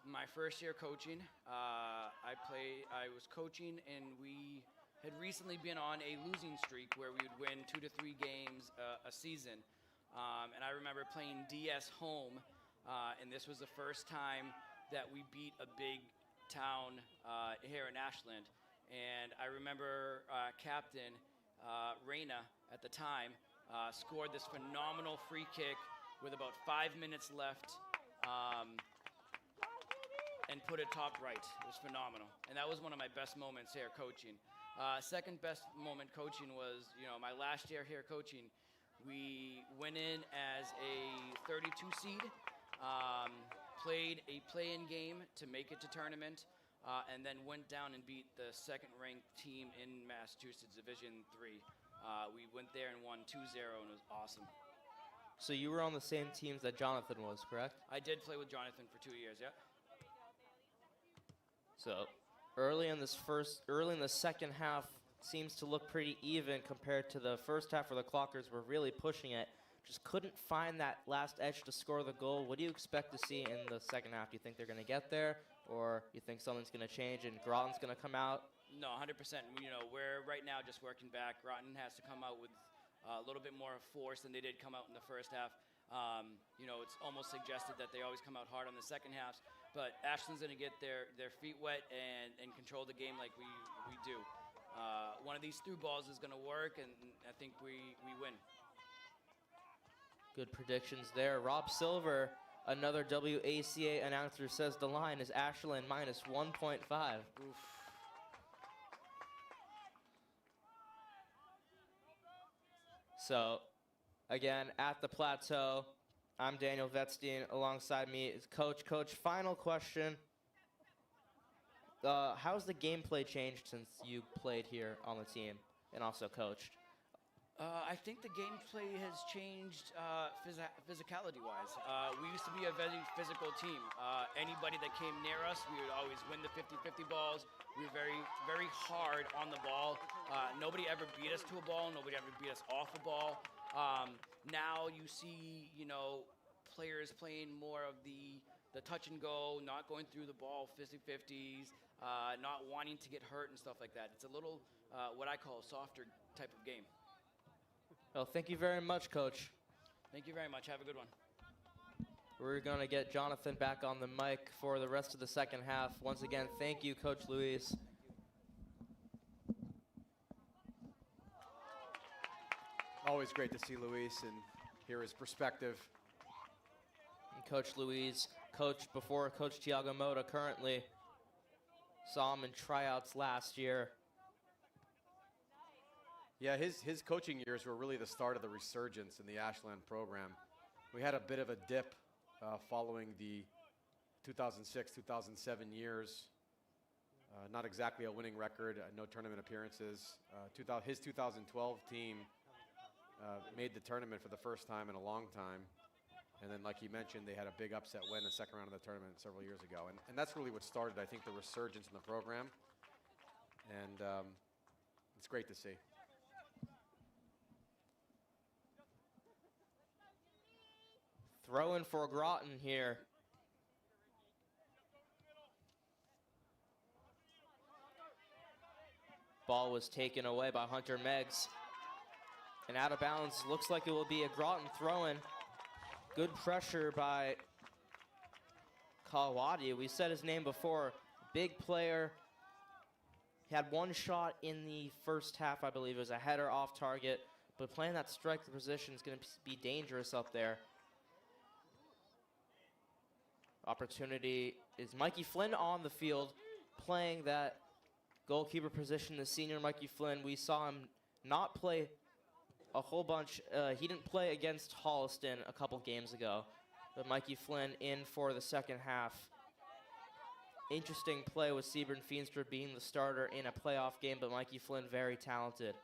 my first year coaching. I was coaching, and we had recently been on a losing streak where we would win 2 to 3 games a season. And I remember playing DS home, and this was the first time that we beat a big town here in Ashland. And I remember Captain Reina at the time scored this phenomenal free kick with about 5 minutes left and put it top right. It was phenomenal. And that was one of my best moments here coaching. Second best moment coaching was, you know, my last year here coaching. We went in as a 32 seed, played a play-in game to make it to tournament, and then went down and beat the second-ranked team in Massachusetts, Division 3. We went there and won 2-0, and it was awesome. So you were on the same teams that Jonathan was, correct? I did play with Jonathan for 2 years, yeah. So early in the second half seems to look pretty even compared to the first half where the Clockers were really pushing it. Just couldn't find that last edge to score the goal. What do you expect to see in the second half? Do you think they're going to get there, or you think something's going to change and Groton's going to come out? No, 100%. You know, we're right now just working back. Groton has to come out with a little bit more force than they did come out in the first half. You know, it's almost suggested that they always come out hard on the second halves, but Ashland's going to get their feet wet and control the game like we do. One of these through balls is going to work, and I think we win. Good predictions there. Rob Silver, another WACA announcer, says the line is Ashland minus 1.5. Oof. So, again, at the plateau, I'm Daniel Vetstein. Alongside me is Coach. Coach, final question. How's the gameplay changed since you played here on the team and also coached? I think the gameplay has changed physicality-wise. We used to be a very physical team. Anybody that came near us, we would always win the 50-50 balls. We were very, very hard on the ball. Nobody ever beat us to a ball. Nobody ever beat us off a ball. Now you see, you know, players playing more of the touch and go, not going through the ball 50-50s, not wanting to get hurt and stuff like that. It's a little, what I call a softer type of game. Well, thank you very much, Coach. Thank you very much. Have a good one. We're going to get Jonathan back on the mic for the rest of the second half. Once again, thank you, Coach Luis. Always great to see Luis and hear his perspective. And Coach Luis, coached before Coach Tiago Moda currently. Saw him in tryouts last year. Yeah, his coaching years were really the start of the resurgence in the Ashland program. We had a bit of a dip following the 2006-2007 years. Not exactly a winning record, no tournament appearances. His 2012 team made the tournament for the first time in a long time. And then, like you mentioned, they had a big upset win the second round of the tournament several years ago. And that's really what started, I think, the resurgence in the program. And it's great to see. Throw in for Groton here. Ball was taken away by Hunter Meggs. And out of bounds, looks like it will be a Groton throw-in. Good pressure by Kawadi. We said his name before. Big player. He had one shot in the first half, I believe. It was a header off target. But playing that striker position is going to be dangerous up there. Opportunity is Mikey Flynn on the field, playing that goalkeeper position. The senior Mikey Flynn, we saw him not play a whole bunch. He didn't play against Holliston a couple games ago, but Mikey Flynn in for the second half. Interesting play with Seaburn Feenstra being the starter in a playoff game, but Mikey Flynn very talented.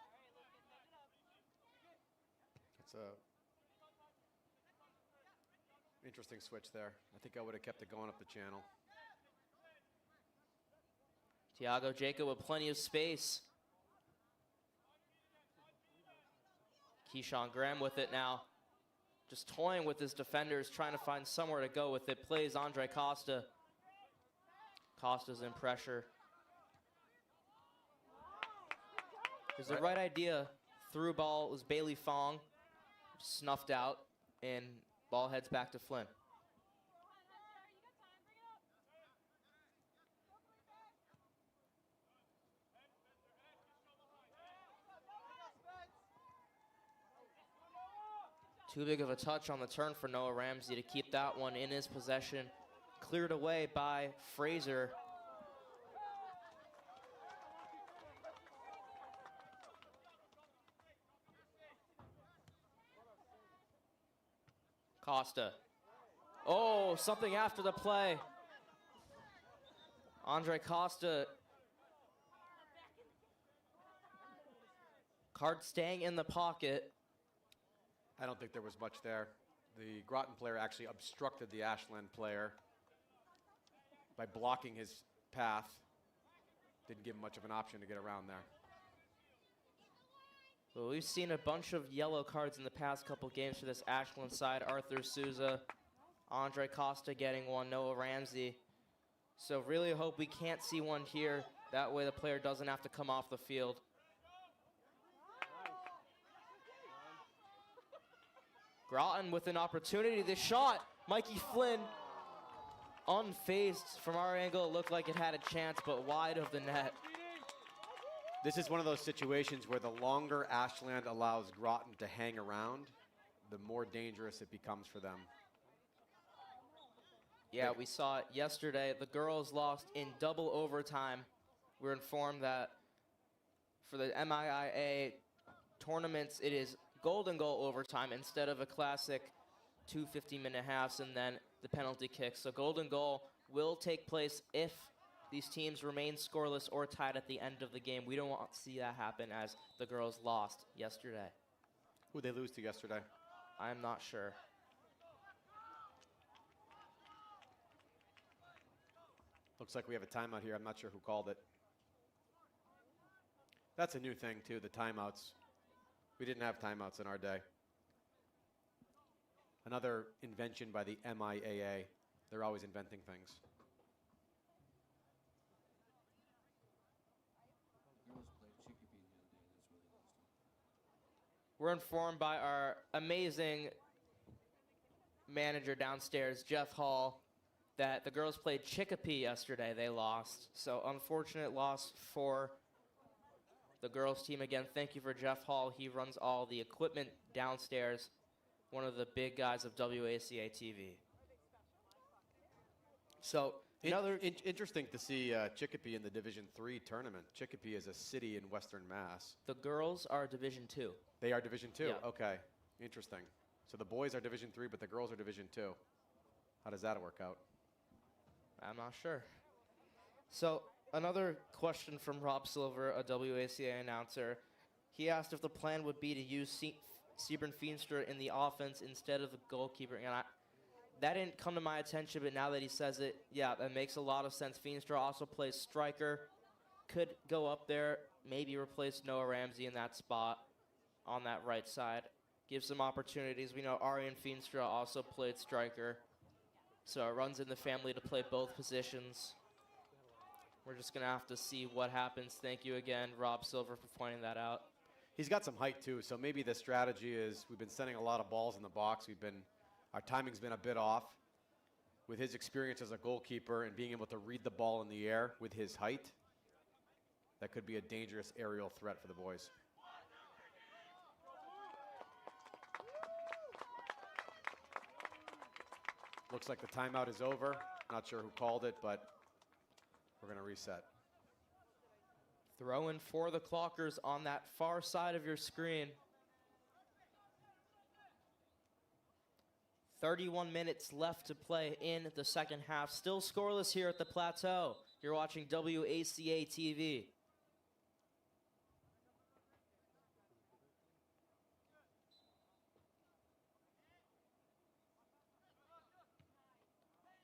It's a interesting switch there. I think I would have kept it going up the channel. Tiago Jacob with plenty of space. Keyshawn Graham with it now. Just toying with his defenders, trying to find somewhere to go with it. Plays Andre Costa. Costa's in pressure. There's the right idea. Through ball was Bailey Fong. Snuffed out, and ball heads back to Flynn. Too big of a touch on the turn for Noah Ramsey to keep that one in his possession. Cleared away by Fraser. Costa. Oh, something after the play. Andre Costa. Card staying in the pocket. I don't think there was much there. The Groton player actually obstructed the Ashland player by blocking his path. Didn't give him much of an option to get around there. Well, we've seen a bunch of yellow cards in the past couple games for this Ashland side. Arthur Souza, Andre Costa getting one, Noah Ramsey. So really hope we can't see one here. That way the player doesn't have to come off the field. Groton with an opportunity. The shot, Mikey Flynn, unfazed from our angle. It looked like it had a chance, but wide of the net. This is one of those situations where the longer Ashland allows Groton to hang around, the more dangerous it becomes for them. Yeah, we saw it yesterday. The girls lost in double overtime. We're informed that for the MIIA tournaments, it is golden goal overtime instead of a classic 2 15-minute halves and then the penalty kick. So golden goal will take place if these teams remain scoreless or tied at the end of the game. We don't want to see that happen as the girls lost yesterday. Who'd they lose to yesterday? I'm not sure. Looks like we have a timeout here. I'm not sure who called it. That's a new thing, too, the timeouts. We didn't have timeouts in our day. Another invention by the MIAA. They're always inventing things. We're informed by our amazing manager downstairs, Jeff Hall, that the girls played Chicopee yesterday. They lost. So unfortunate loss for the girls team. Again, thank you for Jeff Hall. He runs all the equipment downstairs. One of the big guys of WACA-TV. So another interesting to see Chicopee in the Division III tournament. Chicopee is a city in Western Mass. The girls are Division II. They are Division II? Yeah. Okay, interesting. So the boys are Division III, but the girls are Division II. How does that work out? I'm not sure. So Another question from Rob Silver, a WACA announcer. He asked if the plan would be to use Sebring Feenstra in the offense instead of the goalkeeper. And that didn't come to my attention, but now that he says it, yeah, that makes a lot of sense. Feenstra also plays striker. Could go up there, maybe replace Noah Ramsey in that spot on that right side. Give some opportunities. We know Arian Feenstra also played striker. So it runs in the family to play both positions. We're just going to have to see what happens. Thank you again, Rob Silver, for pointing that out. He's got some height too, so maybe the strategy is we've been sending a lot of balls in the box. Our timing's been a bit off. With his experience as a goalkeeper and being able to read the ball in the air with his height, that could be a dangerous aerial threat for the boys. Looks like the timeout is over. Not sure who called it, but we're going to reset. Throw in for the Clockers on that far side of your screen. 31 minutes left to play in the second half. Still scoreless here at the Plateau. You're watching WACA-TV.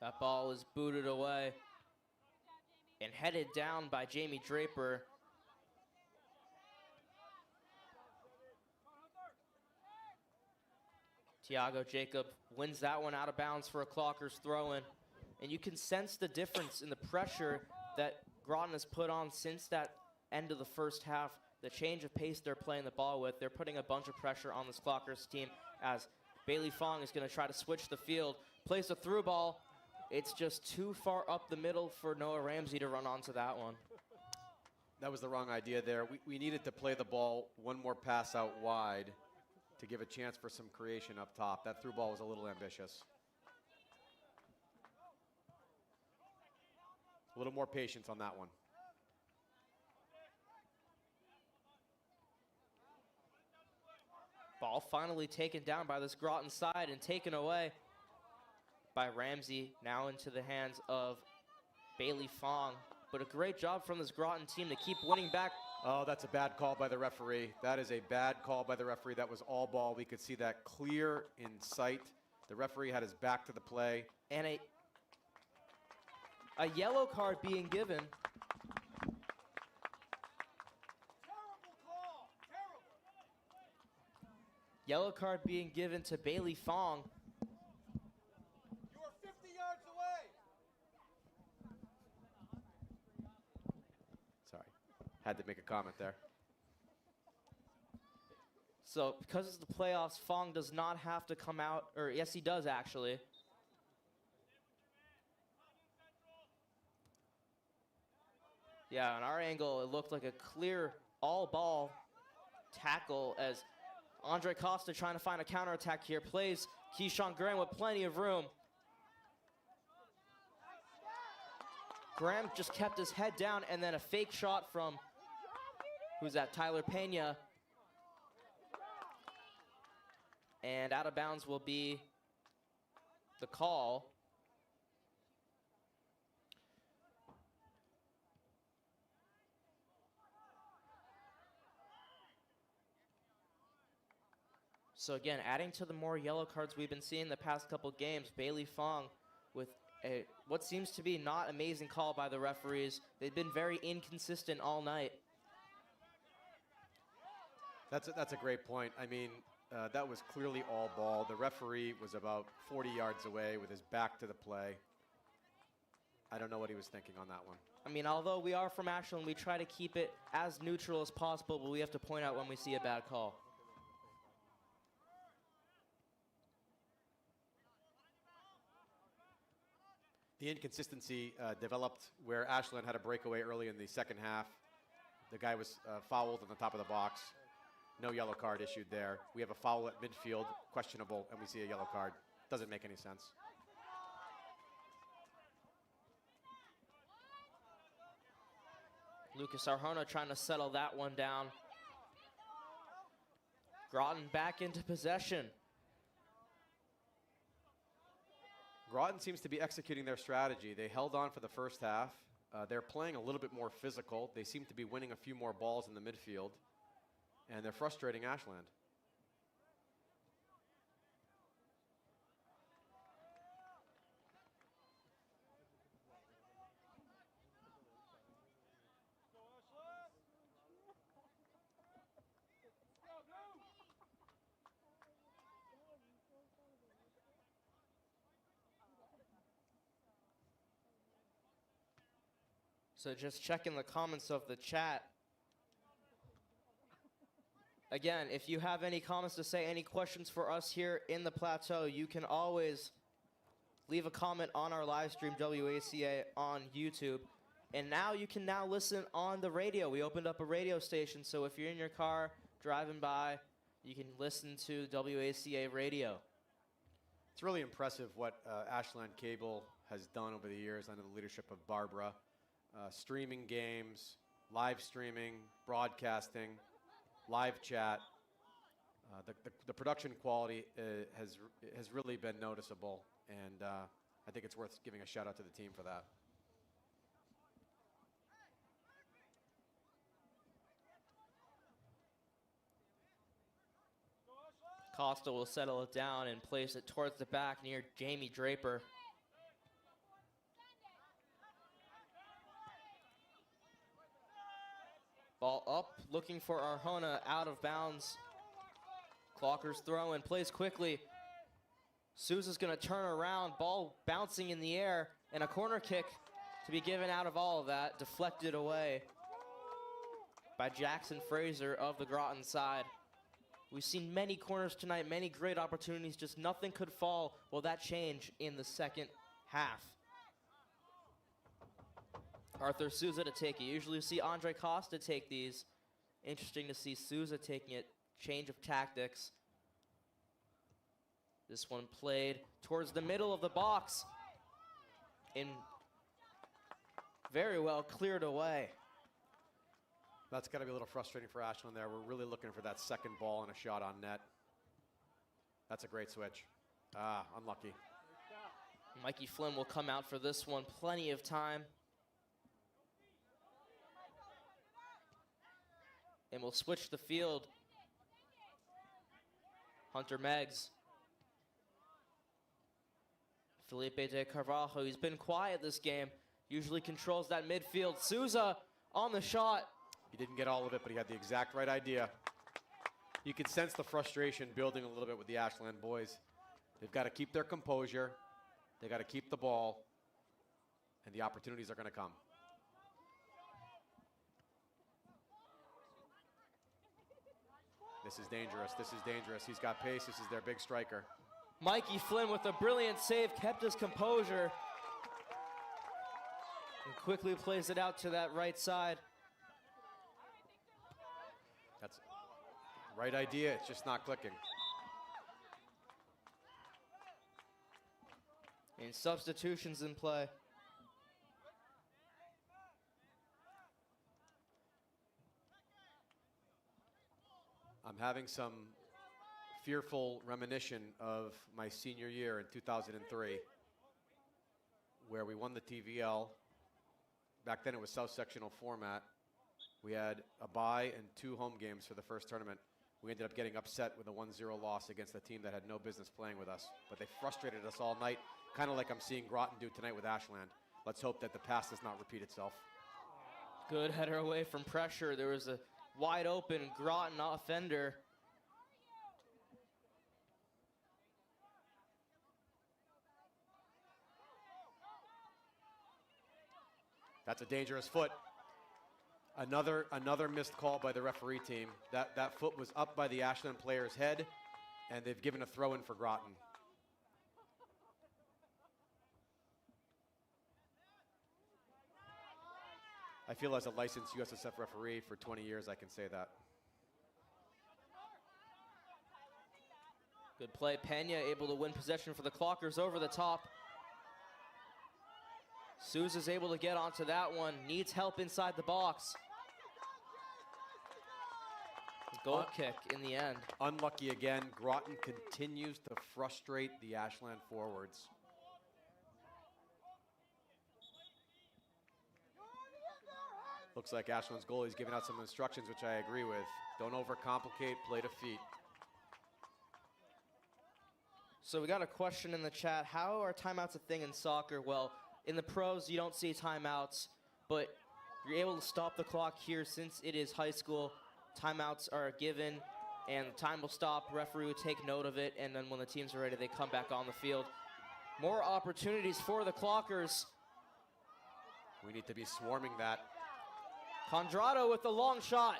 That ball is booted away and headed down by Jamie Draper. Tiago Jacob wins that one out of bounds for a Clockers throw-in. And you can sense the difference in the pressure that Groton has put on since that end of the first half. The change of pace they're playing the ball with. They're putting a bunch of pressure on this Clockers team as Bailey Fong is going to try to switch the field. Plays a through ball. It's just too far up the middle for Noah Ramsey to run onto that one. That was the wrong idea there. We needed to play the ball one more pass out wide to give a chance for some creation up top. That through ball was a little ambitious. A little more patience on that one. Ball finally taken down by this Groton side and taken away by Ramsey, now into the hands of Bailey Fong. But a great job from this Groton team to keep winning back. Oh, that's a bad call by the referee. That is a bad call by the referee. That was all ball. We could see that clear in sight. The referee had his back to the play. And a yellow card being given. Yellow card being given to Bailey Fong. Had to make a comment there. So because it's the playoffs, Fong does not have to come out, or yes, he does actually. Yeah, on our angle, it looked like a clear all-ball tackle as Andre Costa trying to find a counterattack here. Plays Keyshawn Graham with plenty of room. Graham just kept his head down, and then a fake shot from, who's that, Tyler Pena. And out of bounds will be the call. So again, adding to the more yellow cards we've been seeing the past couple games, Bailey Fong with what seems to be not amazing call by the referees. They've been very inconsistent all night. That's a great point. I mean, that was clearly all ball. The referee was about 40 yards away with his back to the play. I don't know what he was thinking on that one. I mean, although we are from Ashland, we try to keep it as neutral as possible, but we have to point out when we see a bad call. The inconsistency developed where Ashland had a breakaway early in the second half. The guy was fouled on the top of the box. No yellow card issued there. We have a foul at midfield, questionable, and we see a yellow card. Doesn't make any sense. Lucas Arjona trying to settle that one down. Groton back into possession. Groton seems to be executing their strategy. They held on for the first half. they're playing a little bit more physical. They seem to be winning a few more balls in the midfield, and they're frustrating Ashland. So just checking the comments of the chat. Again, if you have any comments to say, any questions for us here in the plateau, you can always leave a comment on our live stream, WACA, on YouTube. And now you can now listen on the radio. We opened up a radio station, so if you're in your car driving by, you can listen to WACA radio. It's really impressive what Ashland Cable has done over the years under the leadership of Barbara. Streaming games, live streaming, broadcasting, live chat. The production quality has really been noticeable, and I think it's worth giving a shout out to the team for that. Costa will settle it down and place it towards the back near Jamie Draper. Ball up, looking for Arjona, out of bounds. Clockers throw and plays quickly. Souza's gonna turn around, ball bouncing in the air, and a corner kick to be given out of all of that, deflected away by Jackson Fraser of the Groton side. We've seen many corners tonight, many great opportunities, just nothing could fall. Will that change in the second half? Arthur Souza to take it. Usually you see Andre Costa take these. Interesting to see Souza taking it. Change of tactics. This one played towards the middle of the box. And very well cleared away. That's got to be a little frustrating for Ashland there. We're really looking for that second ball and a shot on net. That's a great switch. Unlucky. Mikey Flynn will come out for this one. Plenty of time. And we'll switch the field. Hunter Meggs. Felipe de Carvalho, he's been quiet this game. Usually controls that midfield. Souza on the shot. He didn't get all of it, but he had the exact right idea. You can sense the frustration building a little bit with the Ashland boys. They've got to keep their composure. They got to keep the ball. And the opportunities are going to come. This is dangerous. This is dangerous. He's got pace. This is their big striker. Mikey Flynn with a brilliant save, kept his composure. And quickly plays it out to that right side. That's the right idea. It's just not clicking. And substitutions in play. I'm having some fearful reminiscence of my senior year in 2003, where we won the TVL. Back then it was South Sectional format. We had a bye and 2 home games for the first tournament. We ended up getting upset with a 1-0 loss against a team that had no business playing with us. But they frustrated us all night, kind of like I'm seeing Groton do tonight with Ashland. Let's hope that the past does not repeat itself. Good header away from pressure. There was a wide open Groton offender. That's a dangerous foot. Another missed call by the referee team. That foot was up by the Ashland player's head, and they've given a throw-in for Groton. I feel as a licensed USSF referee for 20 years, I can say that. Good play. Pena able to win possession for the Clockers over the top. Souza's able to get onto that one. Needs help inside the box. Goal kick in the end. Unlucky again. Groton continues to frustrate the Ashland forwards. Looks like Ashland's goalie's giving out some instructions, which I agree with. Don't overcomplicate, play to feet. So we got a question in the chat. How are timeouts a thing in soccer? Well, in the pros, you don't see timeouts, but you're able to stop the clock here since it is high school. Timeouts are given, and the time will stop. Referee will take note of it, and then when the teams are ready, they come back on the field. More opportunities for the Clockers. We need to be swarming that. Condrado with the long shot.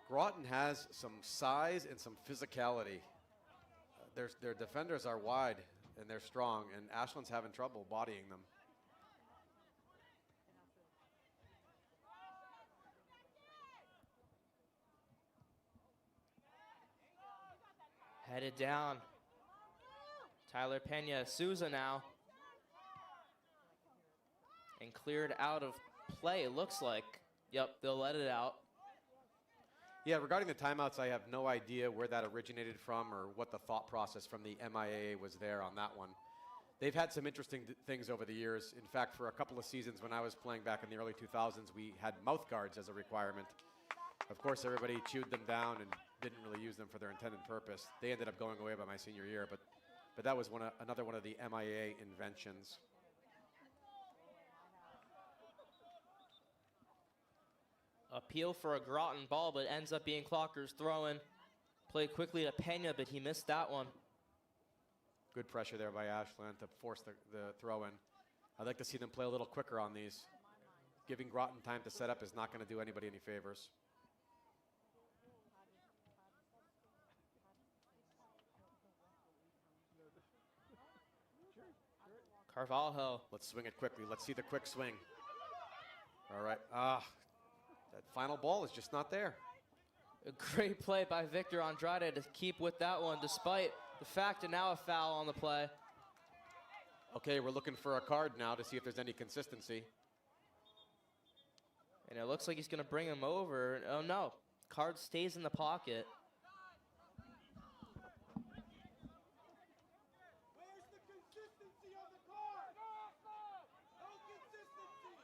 Groton has some size and some physicality. Their defenders are wide and they're strong, and Ashland's having trouble bodying them. Headed down. Tyler Pena, Souza now. And cleared out of play, it looks like. Yep, they'll let it out. Yeah, regarding the timeouts, I have no idea where that originated from or what the thought process from the MIAA was there on that one. They've had some interesting things over the years. In fact, for a couple of seasons when I was playing back in the early 2000s, we had mouth guards as a requirement. Of course, everybody chewed them down and didn't really use them for their intended purpose. They ended up going away by my senior year, but that was another one of the MIAA inventions. Appeal for a Groton ball, but ends up being Clockers throw-in. Played quickly to Pena, but he missed that one. Good pressure there by Ashland to force the throw-in. I'd like to see them play a little quicker on these. Giving Groton time to set up is not going to do anybody any favors. Carvalho. Let's swing it quickly. Let's see the quick swing. All right. That final ball is just not there. A great play by Victor Andrade to keep with that one, despite the fact that now a foul on the play. Okay, we're looking for a card now to see if there's any consistency. And it looks like he's going to bring him over. Oh, no. Card stays in the pocket. Where's the consistency on the card? No consistency.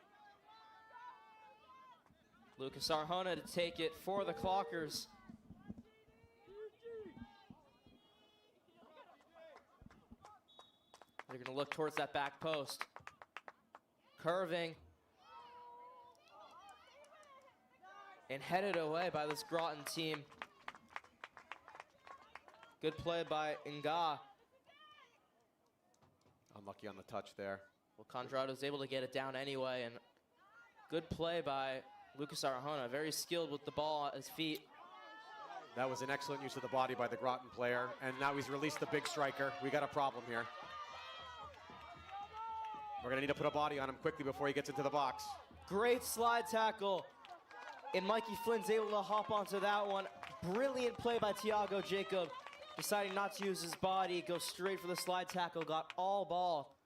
Lucas Arjona to take it for the Clockers. They're going to look towards that back post. Curving. And headed away by this Groton team. Good play by Nga. Unlucky on the touch there. Well, Condrado's able to get it down anyway, and good play by Lucas Arjona. Very skilled with the ball at his feet. That was an excellent use of the body by the Groton player, and now he's released the big striker. We got a problem here. We're going to need to put a body on him quickly before he gets into the box. Great slide tackle. And Mikey Flynn's able to hop onto that one. Brilliant play by Tiago Jacob. Deciding not to use his body, go straight for the slide tackle, got all ball.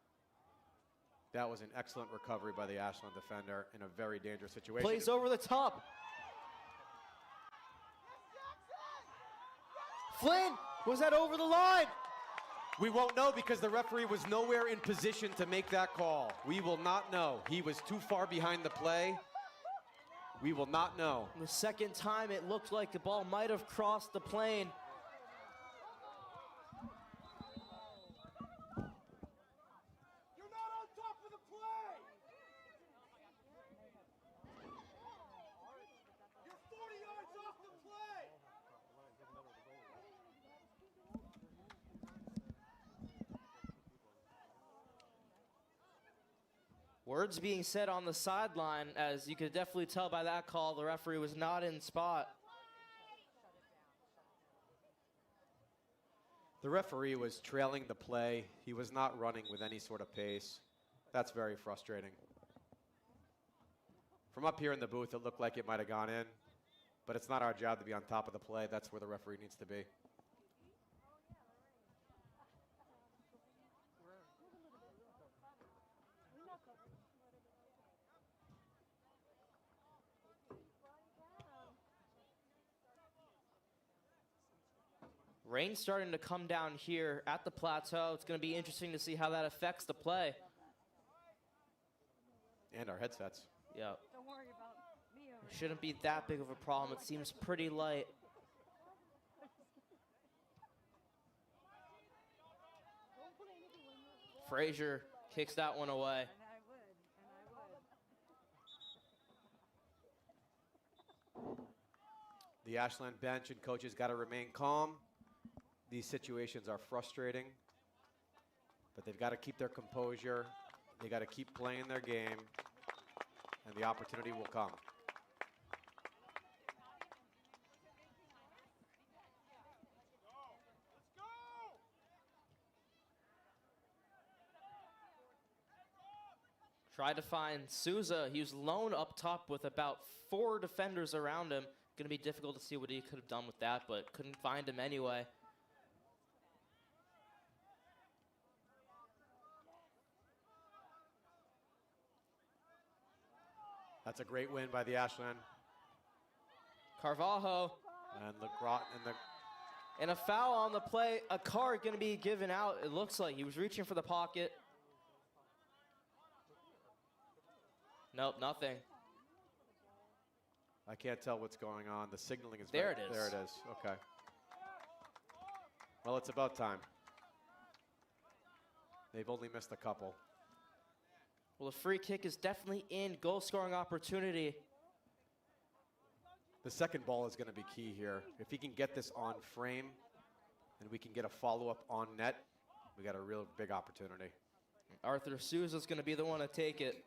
That was an excellent recovery by the Ashland defender in a very dangerous situation. Plays over the top. Flynn, was that over the line? We won't know because the referee was nowhere in position to make that call. We will not know. He was too far behind the play. We will not know. The second time it looked like the ball might have crossed the plane. You're not on top of the play. You're 40 yards off the play. Words being said on the sideline, as you could definitely tell by that call, the referee was not in spot. The referee was trailing the play. He was not running with any sort of pace. That's very frustrating. From up here in the booth, it looked like it might have gone in, but it's not our job to be on top of the play. That's where the referee needs to be. Rain's starting to come down here at the plateau. It's going to be interesting to see how that affects the play. And our headsets. Yeah. Don't worry about me over It shouldn't be that big of a problem. It seems pretty light. Frazier kicks that one away. And I would. The Ashland bench and coaches got to remain calm. These situations are frustrating, but they've got to keep their composure. They got to keep playing their game, and the opportunity will come. Tried to find Souza. He was lone up top with about 4 defenders around him. Going to be difficult to see what he could have done with that, but couldn't find him anyway. That's a great win by the Ashland. Carvalho. And the Groton and the And a foul on the play. A card going to be given out. It looks like he was reaching for the pocket. Nope, nothing. I can't tell what's going on. The signaling is There very, it is. There it is. Okay. Well, it's about time. They've only missed a couple. Well, the free kick is definitely in. Goal scoring opportunity. The second ball is going to be key here. If he can get this on frame and we can get a follow-up on net, we got a real big opportunity. Arthur Souza's going to be the one to take it.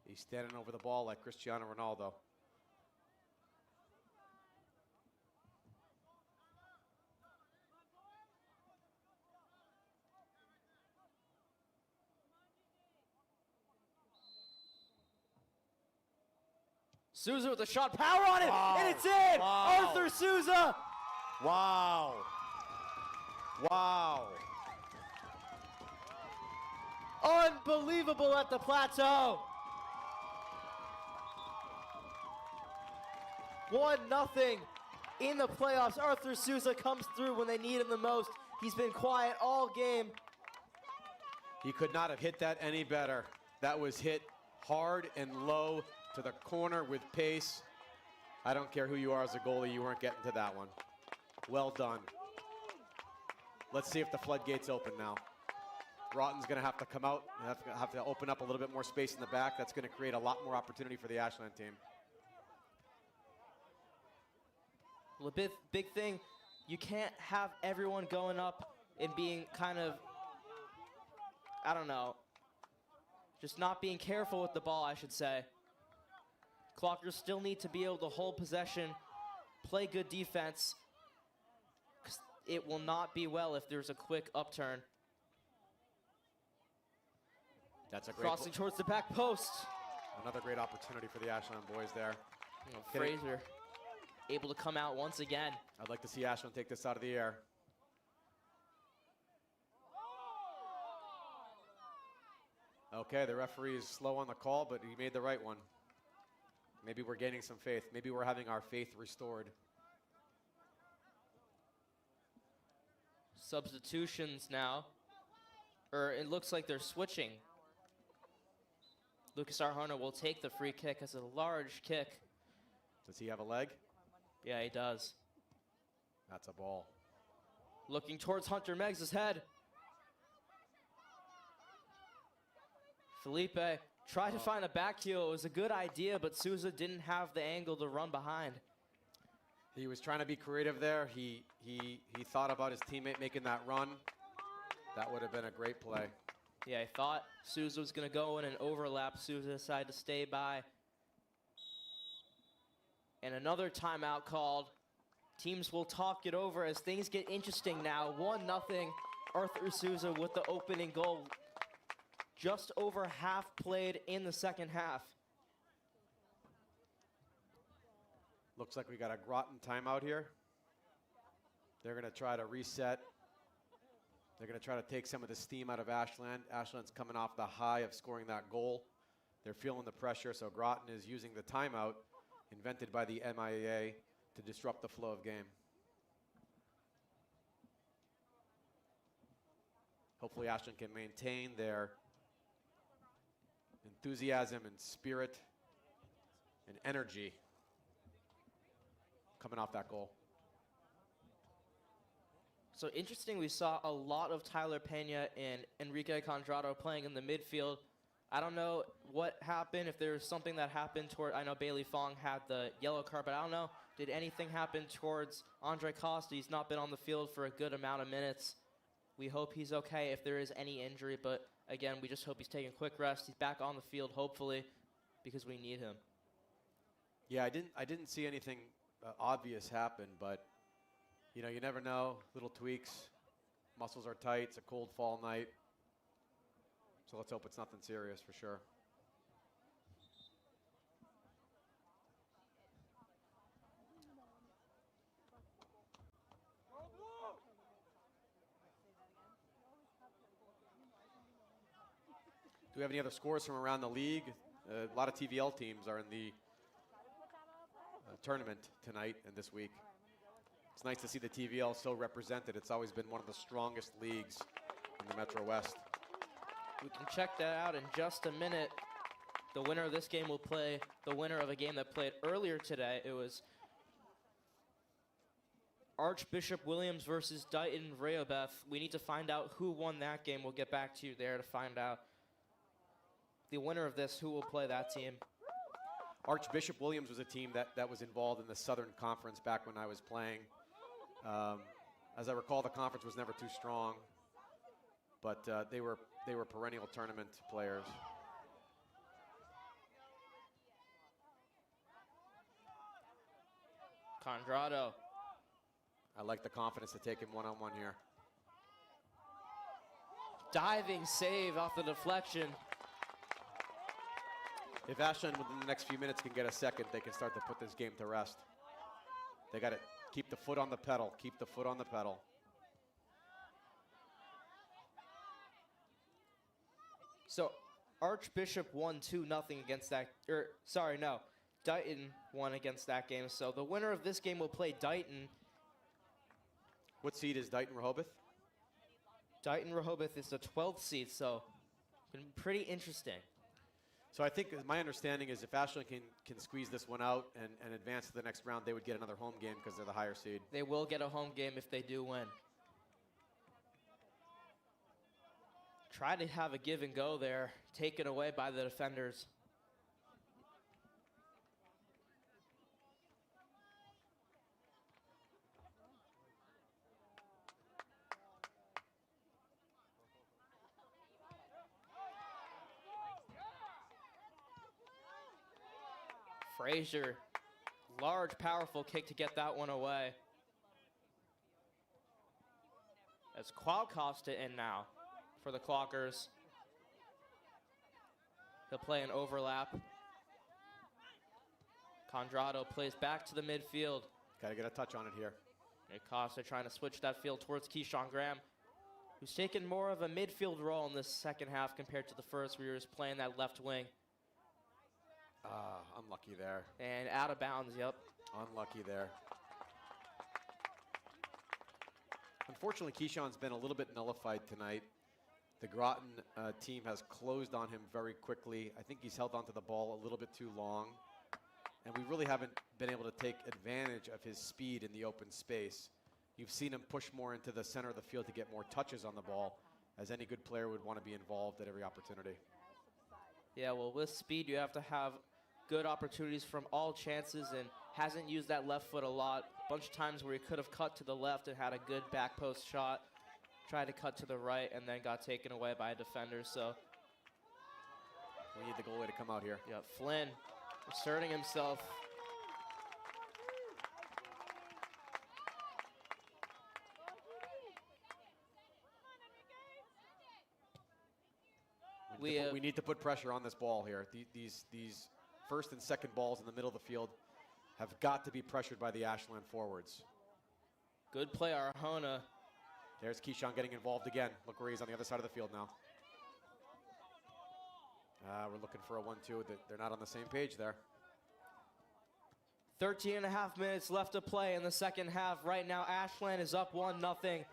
He's standing over the ball like Cristiano Ronaldo. Souza with a shot, power on it, Wow. and it's in! Wow. Arthur Souza! Wow. Wow. Unbelievable at the plateau. 1-0 in the playoffs. Arthur Souza comes through when they need him the most. He's been quiet all game. He could not have hit that any better. That was hit hard and low to the corner with pace. I don't care who you are as a goalie, you weren't getting to that one. Well done. Let's see if the floodgates open now. Groton's going to have to come out, have to open up a little bit more space in the back. That's going to create a lot more opportunity for the Ashland team. Well, the big thing, you can't have everyone going up and being kind of, I don't know, just not being careful with the ball, I should say. Clockers still need to be able to hold possession, play good defense, 'cause it will not be well if there's a quick upturn. That's a great Crossing towards the back post. another great opportunity for the Ashland boys there. Frazier able to come out once again. I'd like to see Ashland take this out of the air. Okay, the referee is slow on the call, but he made the right one. Maybe we're gaining some faith. Maybe we're having our faith restored. Substitutions now. Or it looks like they're switching. Lucas Arjona will take the free kick as a large kick. Does he have a leg? Yeah, he does. That's a ball. Looking towards Hunter Meggs' head. Felipe tried to find a back heel. It was a good idea, but Souza didn't have the angle to run behind. He was trying to be creative there. He thought about his teammate making that run. That would have been a great play. Yeah, I thought Souza was going to go in and overlap. Souza decided to stay by. And another timeout called. Teams will talk it over as things get interesting now. 1-0. Arthur Souza with the opening goal. Just over half played in the second half. Looks like we got a Groton timeout here. They're going to try to reset. They're going to try to take some of the steam out of Ashland. Ashland's coming off the high of scoring that goal. They're feeling the pressure, so Groton is using the timeout invented by the MIAA to disrupt the flow of game. Hopefully Ashland can maintain their enthusiasm and spirit and energy coming off that goal. So interesting, we saw a lot of Tyler Pena and Enrique Condrado playing in the midfield. I don't know what happened, if there's something that happened toward, I know Bailey Fong had the yellow card, but I don't know, did anything happen towards Andre Costa? He's not been on the field for a good amount of minutes. We hope he's okay if there is any injury, but again, we just hope he's taking a quick rest. He's back on the field, hopefully, because we need him. Yeah, I didn't see anything obvious happen, but you know, you never know. Little tweaks, muscles are tight. It's a cold fall night, so let's hope it's nothing serious for sure. Do we have any other scores from around the league? A lot of TVL teams are in the tournament tonight and this week. It's nice to see the TVL so represented. It's always been one of the strongest leagues in the Metro West. We can check that out in just a minute. The winner of this game will play the winner of a game that played earlier today. It was Archbishop Williams versus Dighton Rehoboth. We need to find out who won that game. We'll get back to you there to find out the winner of this, who will play that team. Archbishop Williams was a team that was involved in the Southern Conference back when I was playing. As I recall, the conference was never too strong, but they were perennial tournament players. Condrado. I like the confidence to take him one-on-one here. Diving save off the deflection. If Ashland within the next few minutes can get a second, they can start to put this game to rest. They got to keep the foot on the pedal, keep the foot on the pedal. So Archbishop won 2-0 against that, Dighton won against that game. So the winner of this game will play Dighton. What seed is Dighton Rehoboth? Dighton Rehoboth is the 12th seed, so it's been pretty interesting. So I think my understanding is if Ashland can squeeze this one out and advance to the next round, they would get another home game because they're the higher seed. They will get a home game if they do win. Try to have a give and go there, taken away by the defenders. Frazier, large, powerful kick to get that one away. As Qual Costa in now for the Clockers. He'll play an overlap. Condrado plays back to the midfield. Got to get a touch on it here. And Costa trying to switch that field towards Keyshawn Graham, who's taken more of a midfield role in this second half compared to the first, where he was playing that left wing. Unlucky there. And out of bounds, yep. Unlucky there. Unfortunately, Keyshawn's been a little bit nullified tonight. The Groton team has closed on him very quickly. I think he's held onto the ball a little bit too long. And we really haven't been able to take advantage of his speed in the open space. You've seen him push more into the center of the field to get more touches on the ball, as any good player would want to be involved at every opportunity. Yeah, well, with speed, you have to have good opportunities from all chances, and hasn't used that left foot a lot. A bunch of times where he could have cut to the left and had a good back post shot. Tried to cut to the right and then got taken away by a defender, so. We need the goalie to come out here. Yeah, Flynn asserting himself. We need to put pressure on this ball here. These first and second balls in the middle of the field have got to be pressured by the Ashland forwards. Good play, Arjona. There's Keyshawn getting involved again. Look where he's on the other side of the field now. We're looking for a 1-2. They're not on the same page there. 13 and a half minutes left to play in the second half. Right now, Ashland is up 1-0.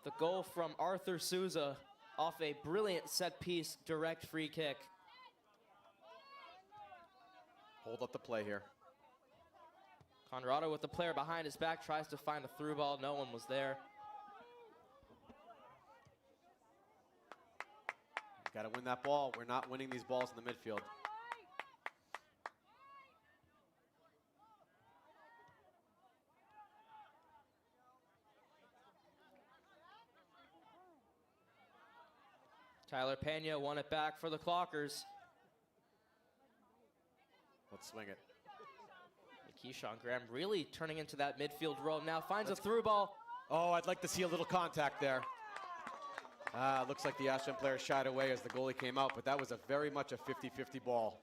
The goal from Arthur Souza off a brilliant set-piece direct free kick. Hold up the play here. Conrado with the player behind his back tries to find a through ball. No one was there. Got to win that ball. We're not winning these balls in the midfield. Tyler Pena won it back for the Clockers. Let's swing it. Keyshawn Graham really turning into that midfield role now. Finds a through ball. Oh, I'd like to see a little contact there. Looks like the Ashland player shied away as the goalie came out, but that was very much a 50-50 ball.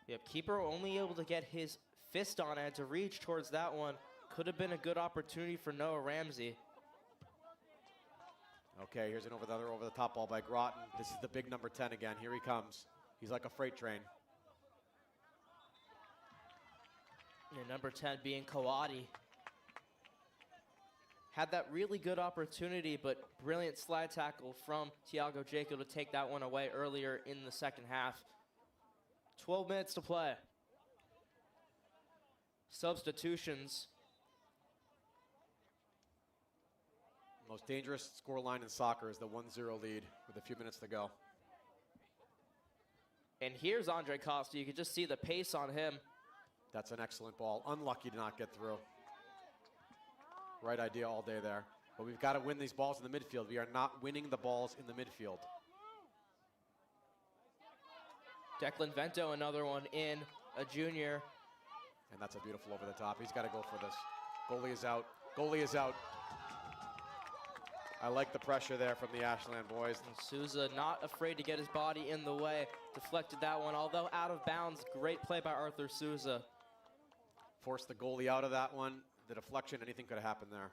Yep, keeper only able to get his fist on it to reach towards that one. Could have been a good opportunity for Noah Ramsey. Okay, here's another over-the-top ball by Groton. This is the big number 10 again. Here he comes. He's like a freight train. And number 10 being Kawadi. Had that really good opportunity, but brilliant slide tackle from Tiago Jacob to take that one away earlier in the second half. 12 minutes to play. Substitutions. Most dangerous scoreline in soccer is the 1-0 lead with a few minutes to go. And here's Andre Costa. You can just see the pace on him. That's an excellent ball. Unlucky to not get through. Right idea all day there. But we've got to win these balls in the midfield. We are not winning the balls in the midfield. Declan Vento, another one in, a junior. And that's a beautiful over the top. He's got to go for this. Goalie is out. Goalie is out. I like the pressure there from the Ashland boys. And Souza not afraid to get his body in the way. Deflected that one, although out of bounds. Great play by Arthur Souza. Forced the goalie out of that one. The deflection, anything could have happened there.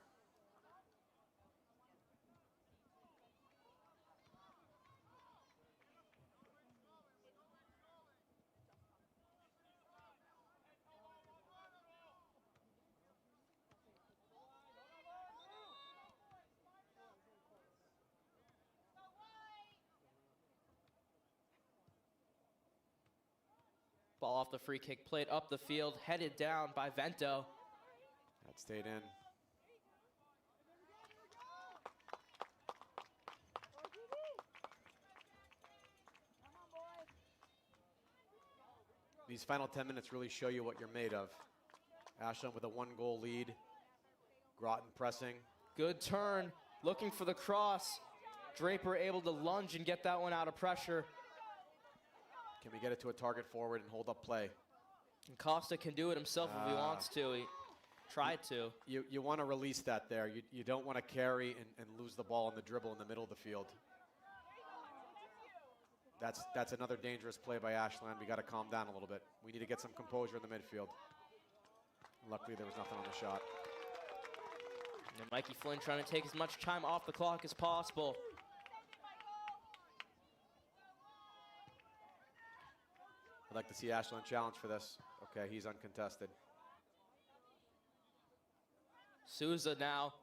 Ball off the free kick, played up the field, headed down by Vento. That stayed in. These final 10 minutes really show you what you're made of. Ashland with a 1-goal lead. Groton pressing. Good turn, looking for the cross. Draper able to lunge and get that one out of pressure. Can we get it to a target forward and hold up play? And Costa can do it himself if he wants to. He tried to. You want to release that there. You don't want to carry and lose the ball in the dribble in the middle of the field. That's another dangerous play by Ashland. We got to calm down a little bit. We need to get some composure in the midfield. Luckily, there was nothing on the shot. And Mikey Flynn trying to take as much time off the clock as possible. I'd like to see Ashland challenge for this. Okay, he's uncontested. Souza now.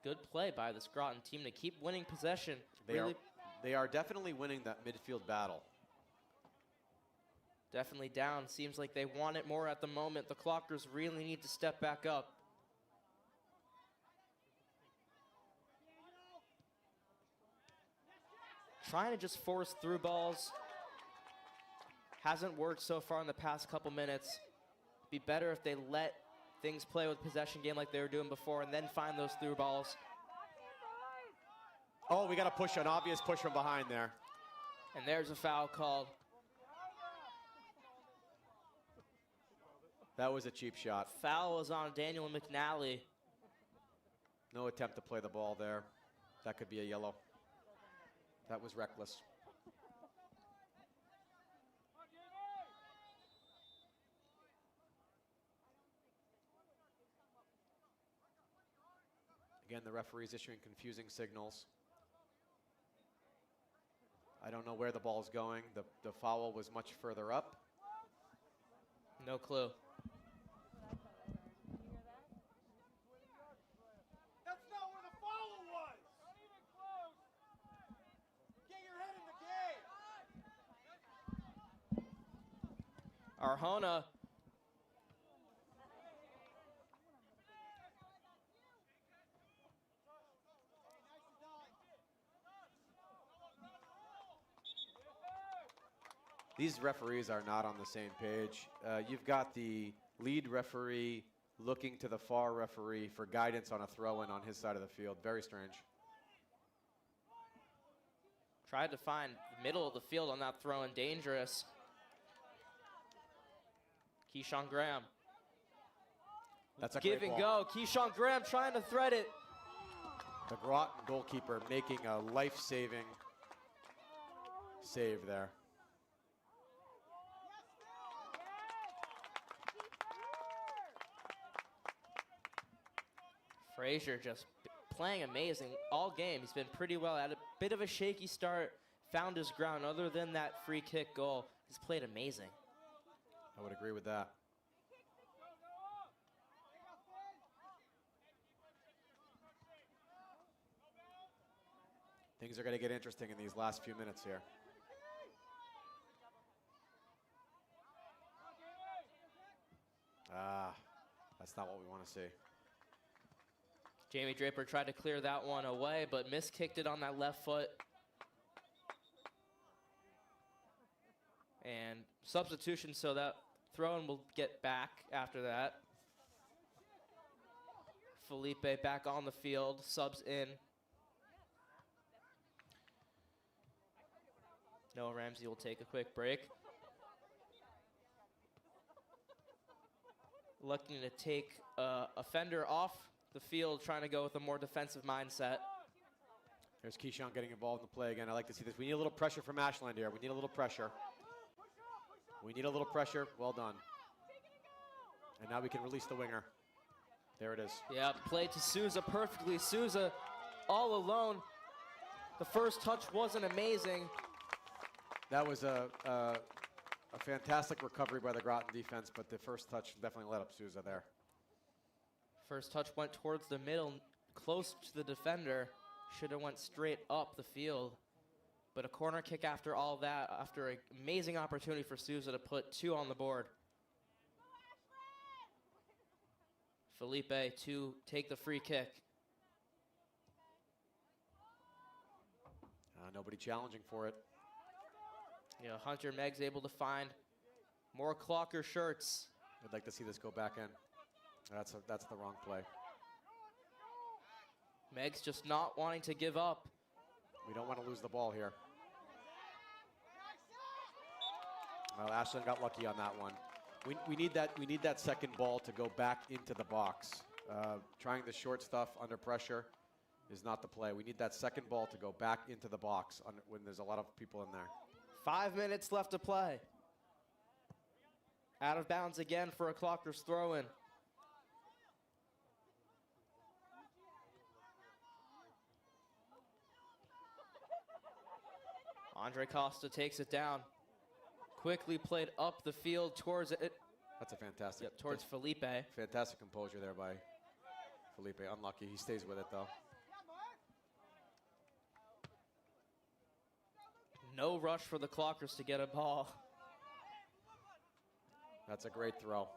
Good play by this Groton team to keep winning possession. They are definitely winning that midfield battle. Definitely down. Seems like they want it more at the moment. The Clockers really need to step back up. Trying to just force through balls. Hasn't worked so far in the past couple minutes. Be better if they let things play with possession game like they were doing before and then find those through balls. Oh, we got a push, an obvious push from behind there. And there's a foul called. That was a cheap shot. Foul was on Daniel McNally. No attempt to play the ball there. That could be a yellow. That was reckless. Again, the referee's issuing confusing signals. I don't know where the ball's going. The foul was much further up. No clue. That's not where the foul was. Not even close. Get your head in the game. Arjona These referees are not on the same page. You've got the lead referee looking to the far referee for guidance on a throw-in on his side of the field. Very strange. tried to find the middle of the field on that throw and dangerous. Keyshawn Graham. That's a Give great and ball. go. Keyshawn Graham trying to thread it. The Groton goalkeeper making a life-saving save there. Frazier just playing amazing all game. He's been pretty well at a bit of a shaky start, found his ground. Other than that free kick goal, he's played amazing. I would agree with that. Things are going to get interesting in these last few minutes here. That's not what we want to see. Jamie Draper tried to clear that one away, but miskicked it on that left foot. And substitution, so that throw-in will get back after that. Felipe back on the field, subs in. Noah Ramsey will take a quick break. Looking to take a Fender off the field, trying to go with a more defensive mindset. There's Keyshawn getting involved in the play again. I like to see this. We need a little pressure from Ashland here. We need a little pressure. We need a little pressure. Well done. And now we can release the winger. There it is. Yeah, played to Souza perfectly. Souza all alone. The first touch wasn't amazing. That was a fantastic recovery by the Groton defense, but the first touch definitely let up Souza there. First touch went towards the middle, close to the defender. Should have went straight up the field. But a corner kick after all that, after an amazing opportunity for Souza to put 2 on the board. Felipe to take the free kick. Nobody challenging for it. Yeah, Hunter Meggs able to find more Clocker shirts. I'd like to see this go back in. That's the wrong play. Meggs just not wanting to give up. We don't want to lose the ball here. Well, Ashland got lucky on that one. We need that second ball to go back into the box. Trying the short stuff under pressure is not the play. We need that second ball to go back into the box when there's a lot of people in there. 5 minutes left to play. Out of bounds again for a Clockers throw-in. Andre Costa takes it down. Quickly played up the field towards it. That's a fantastic. Yep, towards Felipe. Fantastic composure there by Felipe. Unlucky. He stays with it though. No rush for the Clockers to get a ball. That's a great throw.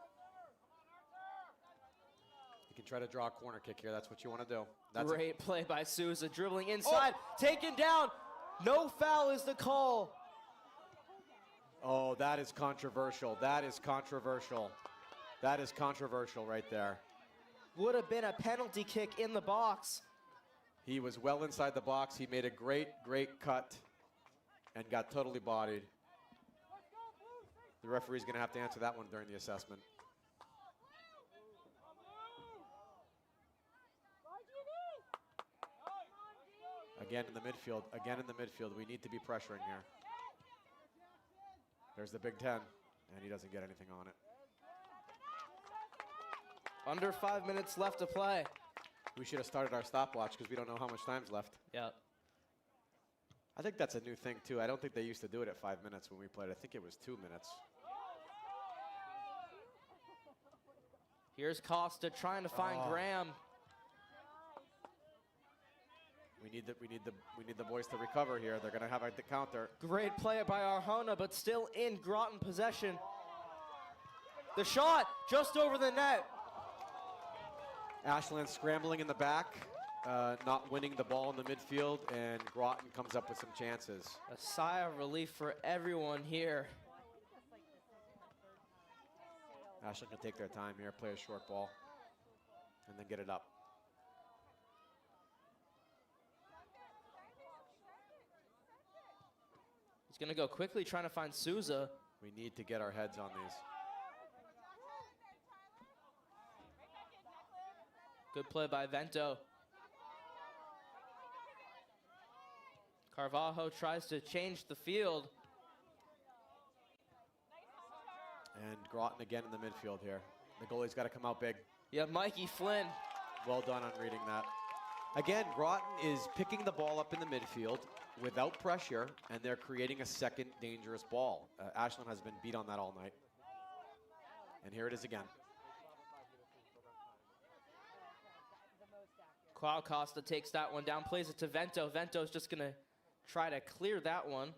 You can try to draw a corner kick here. That's what you want to do. That's Great play by Souza, dribbling inside, taken down. No foul is the call. Oh, that is controversial. That is controversial. That is controversial right there. Would have been a penalty kick in the box. He was well inside the box. He made a great cut and got totally bodied. The referee's going to have to answer that one during the assessment. Again in the midfield. Again in the midfield. We need to be pressuring here. There's the Big Ten, and he doesn't get anything on it. Under 5 minutes left to play. We should have started our stopwatch because we don't know how much time's left. Yeah. I think that's a new thing, too. I don't think they used to do it at 5 minutes when we played. I think it was 2 minutes. Here's Costa trying to find Graham. We need the boys to recover here. They're going to have the counter. Great play by Arjona, but still in Groton possession. The shot just over the net. Ashland scrambling in the back, not winning the ball in the midfield, and Groton comes up with some chances. A sigh of relief for everyone here. Ashland can take their time here, play a short ball, and then get it up. He's going to go quickly trying to find Souza. We need to get our heads on these. Good play by Vento. Carvalho tries to change the field. And Groton again in the midfield here. The goalie's got to come out big. Yeah, Mikey Flynn. Well done on reading that. Again, Groton is picking the ball up in the midfield without pressure, and they're creating a second dangerous ball. Ashland has been beat on that all night. And here it is again. Quao Costa takes that one down, plays it to Vento. Vento's just going to try to clear that one.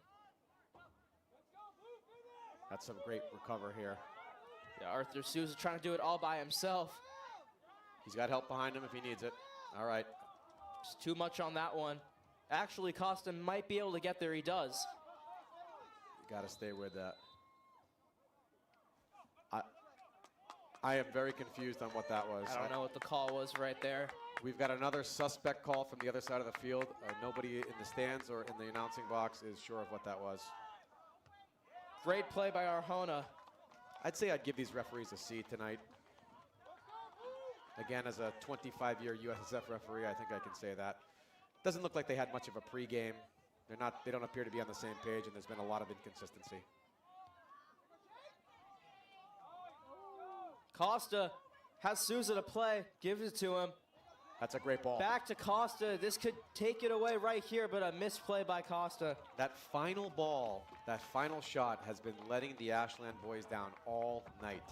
That's some great recover here. Yeah, Arthur Souza trying to do it all by himself. He's got help behind him if he needs it. All right. Just too much on that one. Actually, Costa might be able to get there. He does. You got to stay with that. I am very confused on what that was. I don't know what the call was right there. We've got another suspect call from the other side of the field. Nobody in the stands or in the announcing box is sure of what that was. Great play by Arjona. I'd say I'd give these referees a C tonight. Again, as a 25-year USSF referee, I think I can say that. Doesn't look like they had much of a pregame. They don't appear to be on the same page, and there's been a lot of inconsistency. Costa has Souza to play, gives it to him. That's a great ball. Back to Costa. This could take it away right here, but a misplay by Costa. That final ball, that final shot has been letting the Ashland boys down all night.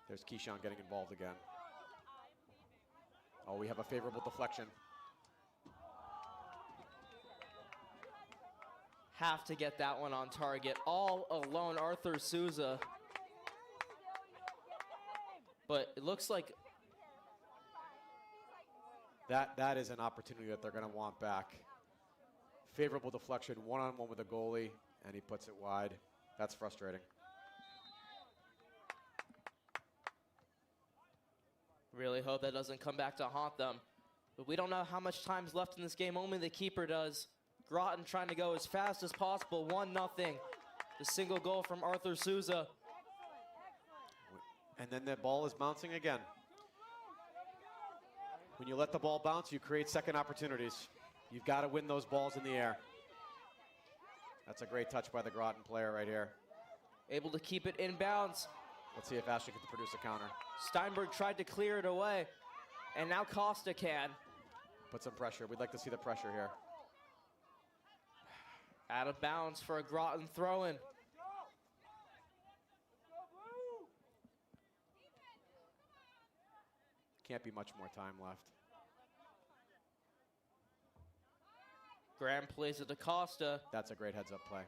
There's Keyshawn getting involved again. Oh, we have a favorable deflection. Have to get that one on target. All alone, Arthur Souza. But it looks like that is an opportunity that they're going to want back. Favorable deflection, one-on-one with the goalie, and he puts it wide. That's frustrating. really hope that doesn't come back to haunt them. But we don't know how much time's left in this game. Only the keeper does. Groton trying to go as fast as possible. 1-0. The single goal from Arthur Souza. And then the ball is bouncing again. When you let the ball bounce, you create second opportunities. You've got to win those balls in the air. That's a great touch by the Groton player right here. Able to keep it inbounds. Let's see if Ashley can produce a counter. Steinberg tried to clear it away, and now Costa can. Put some pressure. We'd like to see the pressure here. Out of bounds for a Groton throw-in. Can't be much more time left. Graham plays it to Costa. That's a great heads-up play.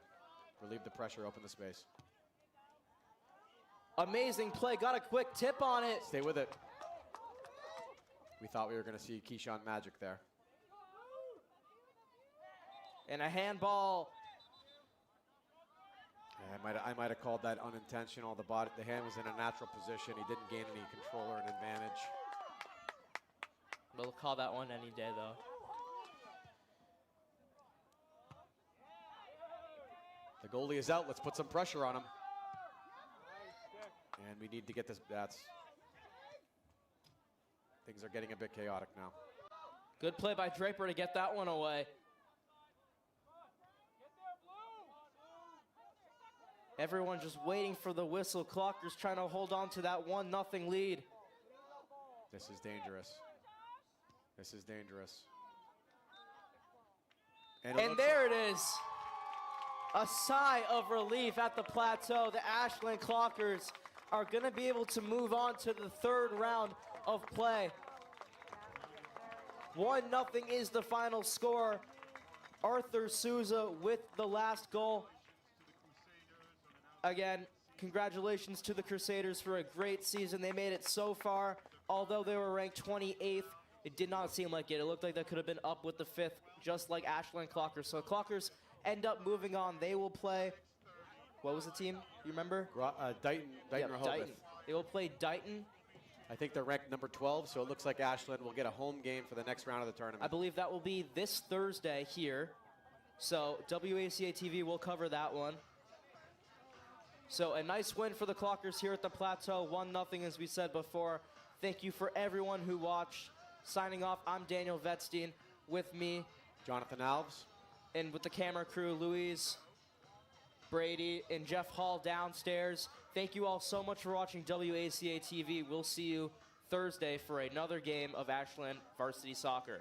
Relieve the pressure, open the space. Amazing play, got a quick tip on it. Stay with it. We thought we were going to see Keyshawn magic there. And a handball. Yeah, I might have called that unintentional. The hand was in a natural position. He didn't gain any control or an advantage. We'll call that one any day, though. The goalie is out. Let's put some pressure on him. And we need to get this. Things are getting a bit chaotic now. Good play by Draper to get that one away. Everyone just waiting for the whistle. Clockers trying to hold on to that 1-0 lead. This is dangerous. This is dangerous. And there it is. A sigh of relief at the plateau. The Ashland Clockers are going to be able to move on to the third round of play. 1-0 is the final score. Arthur Souza with the last goal. Again, congratulations to the Crusaders for a great season. They made it so far. Although they were ranked 28th, it did not seem like it. It looked like they could have been up with the 5th, just like Ashland Clockers. So Clockers end up moving on. They will play, what was the team? You remember? Dighton Yep, Rehoboth. Dighton. They will play Dighton. I think they're ranked number 12, so it looks like Ashland will get a home game for the next round of the tournament. I believe that will be this Thursday here. So WACA-TV will cover that one. So a nice win for the Clockers here at the Plateau. 1-0 as we said before. Thank you for everyone who watched. Signing off, I'm Daniel Vetstein. With me, Jonathan Alves. and with the camera crew, Louise, Brady, and Jeff Hall downstairs. Thank you all so much for watching WACA TV. We'll see you Thursday for another game of Ashland Varsity Soccer.